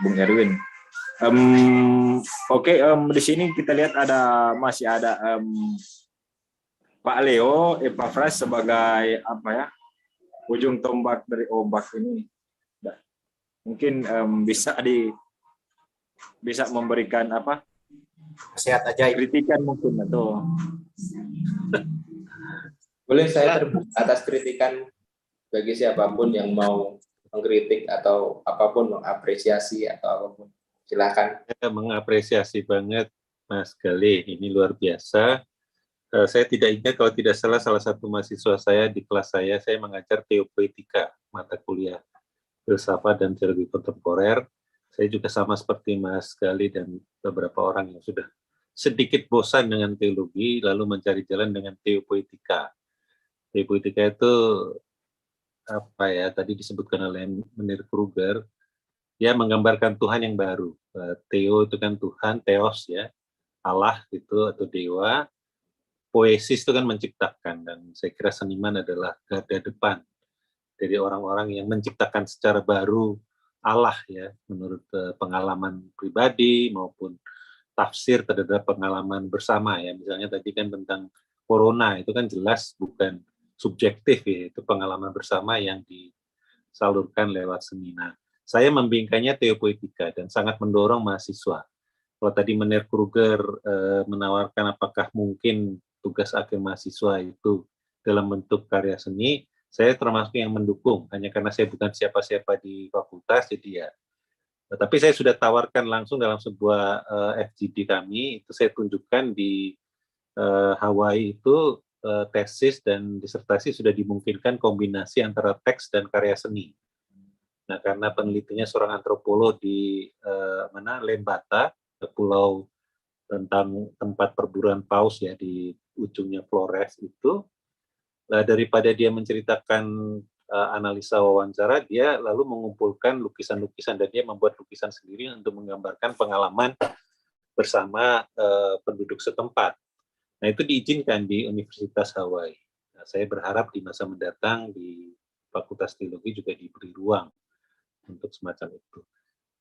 Bung Erwin. Oke, di sini kita lihat masih ada Pak Leo Epafras sebagai ujung tombak dari ombak ini. Mungkin bisa memberikan Nasihat ajaib. kritikan mungkin atau boleh saya terbuka atas kritikan bagi siapapun yang mau mengkritik atau apapun, mengapresiasi atau apapun. Silakan. Saya mengapresiasi banget Mas Gali, ini luar biasa. Saya tidak ingat, kalau tidak salah satu mahasiswa saya di kelas saya mengajar teopoetika, mata kuliah filsafat dan teologi kontemporer. Saya juga sama seperti Mas Gali dan beberapa orang yang sudah sedikit bosan dengan teologi, lalu mencari jalan dengan teopoetika. Teopoetika itu tadi disebutkan oleh Menir Kruger, ya menggambarkan Tuhan yang baru. Theo itu kan Tuhan, theos ya, Allah itu atau dewa. Poesis itu kan menciptakan, dan saya kira seniman adalah garda depan dari orang-orang yang menciptakan secara baru Allah ya, menurut pengalaman pribadi maupun tafsir terhadap pengalaman bersama ya. Misalnya tadi kan tentang corona itu kan jelas bukan subjektif ya, itu pengalaman bersama yang disalurkan lewat seminar. Saya membingkainya teopoetika dan sangat mendorong mahasiswa. Kalau tadi Mener Kruger menawarkan apakah mungkin tugas akhir mahasiswa itu dalam bentuk karya seni, saya termasuk yang mendukung. Hanya karena saya bukan siapa-siapa di fakultas, jadi ya. Tapi saya sudah tawarkan langsung dalam sebuah FGD kami, itu saya tunjukkan di Hawaii itu tesis dan disertasi sudah dimungkinkan kombinasi antara teks dan karya seni. Nah, karena penelitinya seorang antropolog di Lembata, pulau tentang tempat perburuan paus ya di ujungnya Flores itu, daripada dia menceritakan analisa wawancara, dia lalu mengumpulkan lukisan-lukisan dan dia membuat lukisan sendiri untuk menggambarkan pengalaman bersama penduduk setempat. Nah, itu diizinkan di Universitas Hawaii. Nah, saya berharap di masa mendatang di Fakultas Teologi juga diberi ruang untuk semacam itu.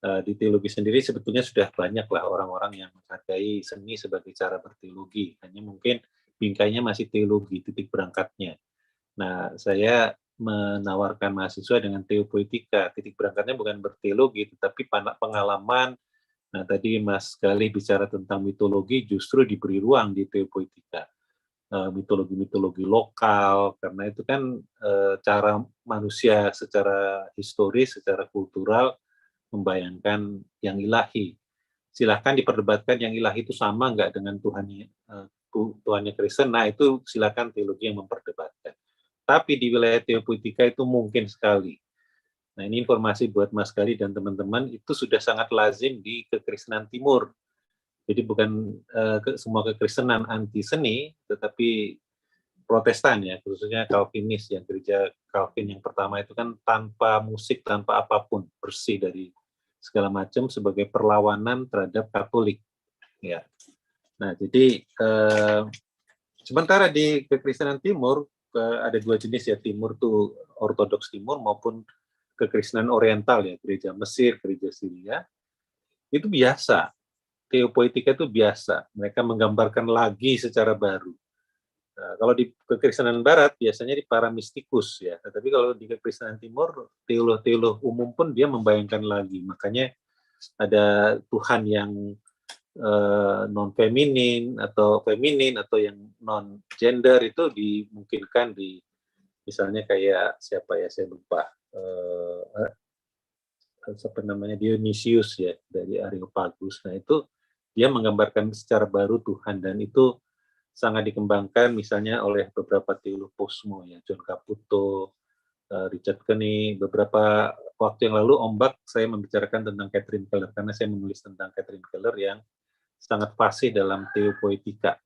Di teologi sendiri sebetulnya sudah banyaklah orang-orang yang menghargai seni sebagai cara berteologi. Hanya mungkin bingkainya masih teologi, titik berangkatnya. Nah, saya menawarkan mahasiswa dengan teopoetika. Titik berangkatnya bukan berteologi, tetapi pengalaman. Nah, tadi Mas Galih bicara tentang mitologi, justru diberi ruang di teopoetika. Mitologi-mitologi lokal, karena itu kan cara manusia secara historis, secara kultural, membayangkan yang ilahi. Silahkan diperdebatkan yang ilahi itu sama nggak dengan Tuhannya Kristen, nah itu silakan teologi yang memperdebatkan. Tapi di wilayah teopoetika itu mungkin sekali. Nah, ini informasi buat Mas Galih dan teman-teman, itu sudah sangat lazim di kekristenan timur. Jadi bukan semua kekristenan anti seni, tetapi Protestan ya, khususnya Calvinis, yang gereja Calvin yang pertama itu kan tanpa musik, tanpa apapun, bersih dari segala macam sebagai perlawanan terhadap Katolik. Ya. Nah, jadi sementara di kekristenan timur ada dua jenis ya, timur tuh ortodoks timur maupun kekristenan oriental ya, gereja Mesir, gereja Syria. Itu biasa. Teopoetika itu biasa. Mereka menggambarkan lagi secara baru. Nah, kalau di kekristenan barat biasanya di para mistikus ya, tetapi kalau di kekristenan timur teolog-teolog umum pun dia membayangkan lagi. Makanya ada Tuhan yang non feminin atau yang non gender itu dimungkinkan di misalnya kayak siapa ya saya lupa apa namanya Dionysius ya dari Areopagus. Nah itu dia menggambarkan secara baru Tuhan dan itu sangat dikembangkan misalnya oleh beberapa teolog posmo ya, John Caputo, Richard Kenny. Beberapa waktu yang lalu Ombak saya membicarakan tentang Catherine Keller karena saya menulis tentang Catherine Keller yang sangat fasih dalam teopoetika.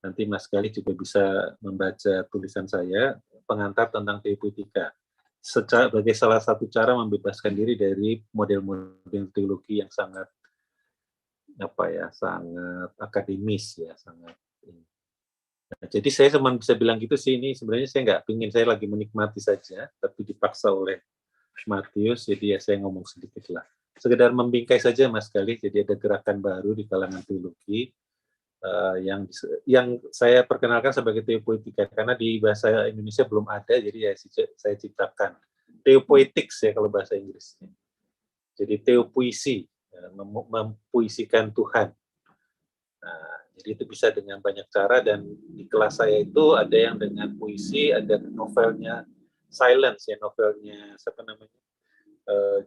Nanti Mas Galih juga bisa membaca tulisan saya pengantar tentang teopoetika sebagai salah satu cara membebaskan diri dari model-model teologi yang sangat sangat akademis ya, sangat. Nah, jadi saya cuma bisa bilang gitu sih, ini sebenarnya saya nggak pingin, saya lagi menikmati saja, tapi dipaksa oleh Matius, jadi ya saya ngomong sedikit lah. Sekedar membingkai saja Mas Galih, jadi ada gerakan baru di kalangan teologi yang saya perkenalkan sebagai teopoetika, karena di bahasa Indonesia belum ada, jadi ya saya ciptakan. Teopoetics ya kalau bahasa Inggrisnya. Jadi teopuisi, ya, mempuisikan Tuhan. Nah, jadi itu bisa dengan banyak cara dan di kelas saya itu ada yang dengan puisi, ada novelnya Silence ya, novelnya siapa namanya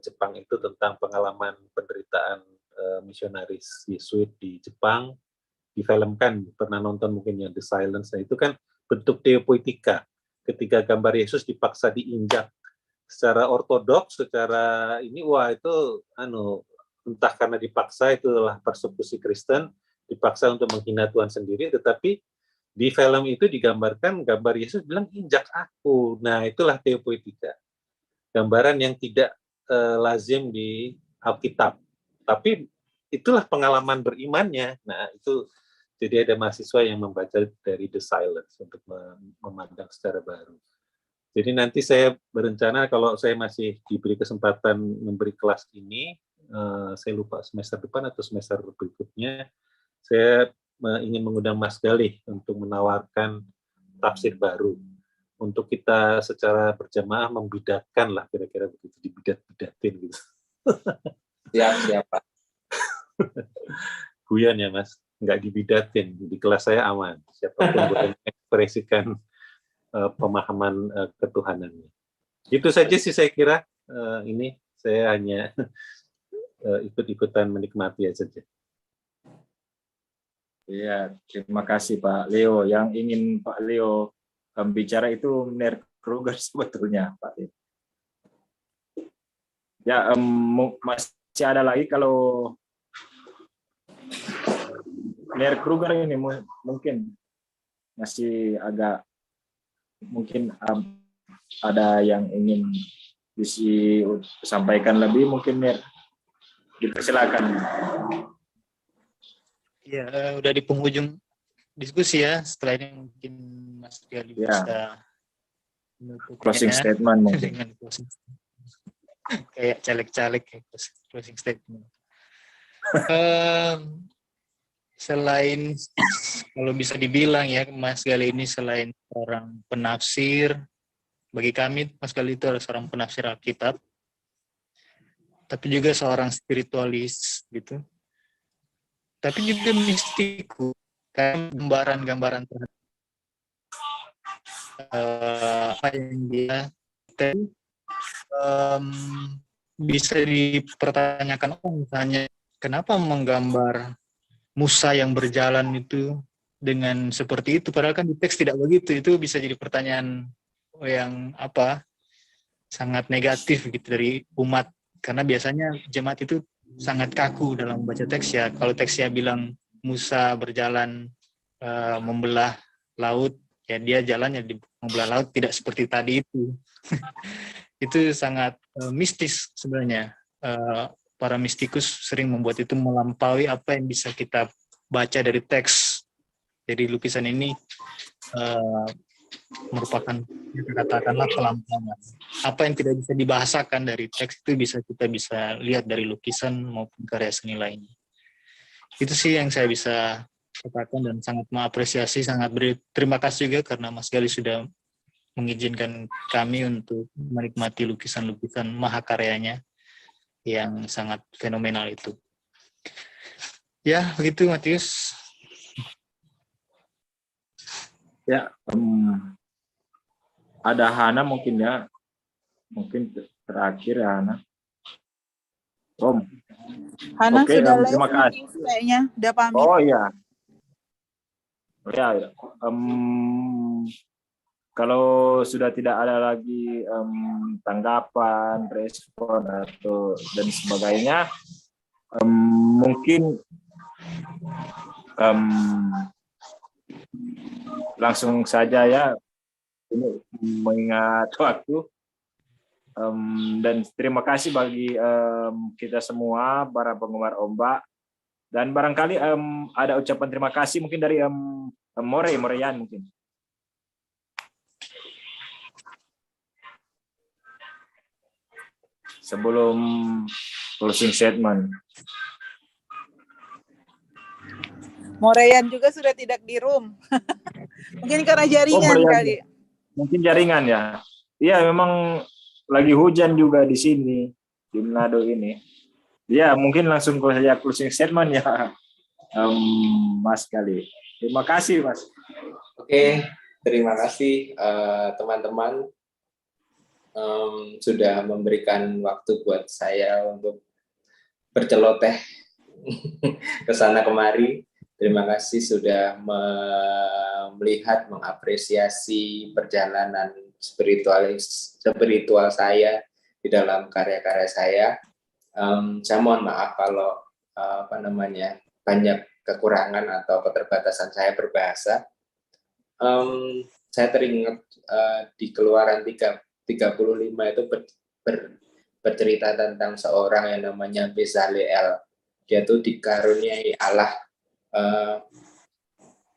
Jepang itu tentang pengalaman penderitaan misionaris Yesuit di Jepang, difilmkan, pernah nonton mungkin ya The Silence. Nah, itu kan bentuk teopoetika ketika gambar Yesus dipaksa diinjak secara ortodoks, secara ini wah itu entah karena dipaksa itulah persekusi Kristen, dipaksa untuk menghina Tuhan sendiri, tetapi di film itu digambarkan gambar Yesus bilang injak aku. Nah, itulah teopoetika. Gambaran yang tidak lazim di Alkitab. Tapi itulah pengalaman berimannya. Nah, itu jadi ada mahasiswa yang membaca dari The Silence untuk memandang secara baru. Jadi nanti saya berencana kalau saya masih diberi kesempatan memberi kelas ini, saya lupa semester depan atau semester berikutnya, saya ingin mengundang Mas Galih untuk menawarkan tafsir baru untuk kita secara berjamaah membidatkan lah, kira-kira begitu, dibidat-bidatin gitu. Siap, Pak. Guyon ya Mas, nggak dibidatin, di kelas saya aman, siapapun boleh mengekspresikan pemahaman ketuhanannya. Itu saja sih saya kira, ini saya hanya ikut-ikutan menikmati saja. Iya, terima kasih Pak Leo. Yang ingin Pak Leo bicara itu Nerd Kruger sebetulnya, Pak Leo. Ya, masih ada lagi kalau Nerd Kruger ini mungkin masih agak, mungkin ada yang ingin disampaikan lebih, mungkin Nerd, dipersilakan. Ya, udah di penghujung diskusi ya. Setelah ini mungkin Mas Gali bisa menutupnya Closing statement mungkin. dengan closing kayak caleg-caleg closing statement. Selain, kalau bisa dibilang ya, Mas Gali ini selain seorang penafsir, bagi kami Mas Gali itu adalah seorang penafsir Alkitab, tapi juga seorang spiritualis gitu. Tapi juga mistikus, kan gambaran-gambaran terhadap apa yang dia bisa dipertanyakan, misalnya kenapa menggambar Musa yang berjalan itu dengan seperti itu, padahal kan di teks tidak begitu. Itu bisa jadi pertanyaan yang sangat negatif gitu dari umat, karena biasanya jemaat itu sangat kaku dalam membaca teks ya. Kalau teksnya bilang Musa berjalan membelah laut, ya dia jalannya di membelah laut, tidak seperti tadi itu. Itu sangat mistis sebenarnya. Para mistikus sering membuat itu melampaui apa yang bisa kita baca dari teks. Jadi lukisan ini merupakan, katakanlah, pelampauan. Apa yang tidak bisa dibahasakan dari teks itu kita bisa lihat dari lukisan maupun karya seni lainnya. Itu sih yang saya bisa katakan, dan sangat mengapresiasi, sangat berterima kasih juga karena Mas Gali sudah mengizinkan kami untuk menikmati lukisan-lukisan mahakaryanya yang sangat fenomenal itu. Ya, begitu Matius. Ya, ada Hana mungkin ya, mungkin terakhir ya Hana. Hana Oke, sudah terima live kasih. kayaknya, udah pamit. Oh iya. Ya, kalau sudah tidak ada lagi tanggapan, respon atau dan sebagainya, mungkin langsung saja ya, ini mengingat waktu, dan terima kasih bagi kita semua para penggemar ombak, dan barangkali ada ucapan terima kasih mungkin dari Moreyan mungkin. Sebelum closing statement. Moreyan juga sudah tidak di room. Mungkin karena jaringan kali. Mungkin jaringan ya. Iya, memang lagi hujan juga di sini, di Manado ini. Ya, mungkin langsung saja closing statement ya, Mas Gali. Terima kasih, Mas. Oke, terima kasih teman-teman sudah memberikan waktu buat saya untuk berceloteh ke sana kemari. Terima kasih sudah melihat, mengapresiasi perjalanan spiritual saya di dalam karya-karya saya. Saya mohon maaf kalau banyak kekurangan atau keterbatasan saya berbahasa. Saya teringat di Keluaran 35 itu bercerita tentang seorang yang namanya Bezaleel. Dia tuh dikaruniai Allah,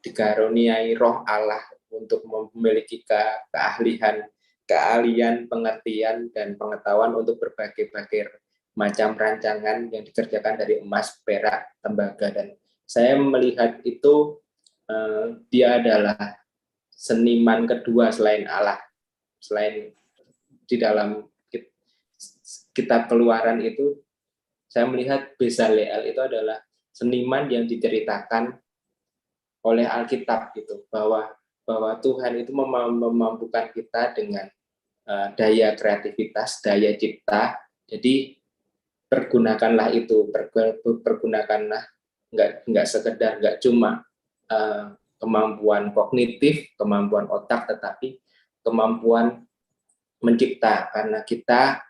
dikaruniai roh Allah untuk memiliki keahlian, pengertian dan pengetahuan untuk berbagai macam rancangan yang dikerjakan dari emas, perak, tembaga, dan saya melihat itu dia adalah seniman kedua selain Allah. Selain di dalam kitab Keluaran itu, saya melihat Bezaleel itu adalah seniman yang diceritakan oleh Alkitab gitu, bahwa Tuhan itu memampukan kita dengan daya kreativitas, daya cipta. Jadi pergunakanlah itu, pergunakanlah nggak sekedar nggak cuma kemampuan kognitif, kemampuan otak, tetapi kemampuan mencipta, karena kita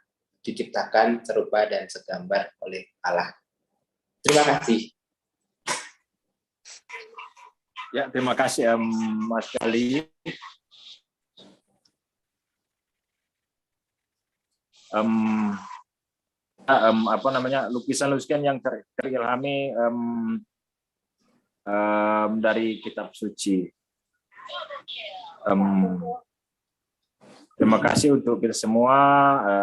diciptakan serupa dan segambar oleh Allah. Terima kasih. Ya, terima kasih Mas Gali. Apa namanya, lukisan-lukisan yang terilhami dari kitab suci. Terima kasih untuk kita semua,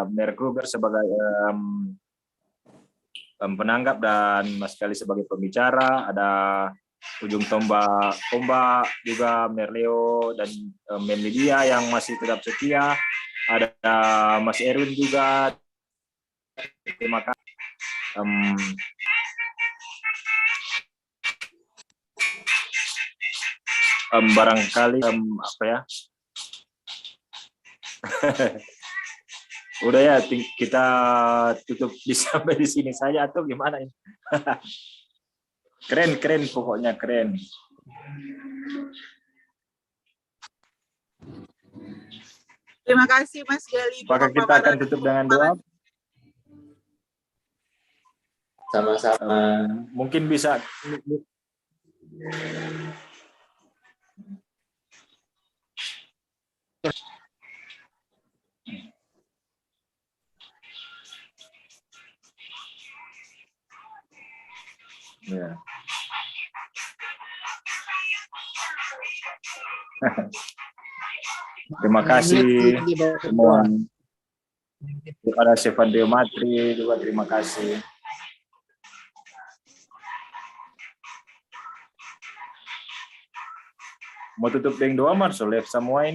Mayor Gruber sebagai penanggap dan Mas Gali sebagai pembicara, ada ujung tombak juga Merleo dan Lydia yang masih tetap setia, ada Mas Erwin juga. Terima kasih. Barangkali apa ya? Udah ya, kita tutup sampai di sini saja atau gimana ini? Keren pokoknya keren. Terima kasih Mas Gali. Apakah kita akan tutup dengan doa? Sama-sama. Mungkin bisa. Ya. Terima kasih semua. Kepada Stefan Matri juga terima kasih. Mau tutup dengan doa, Marso, semua ini.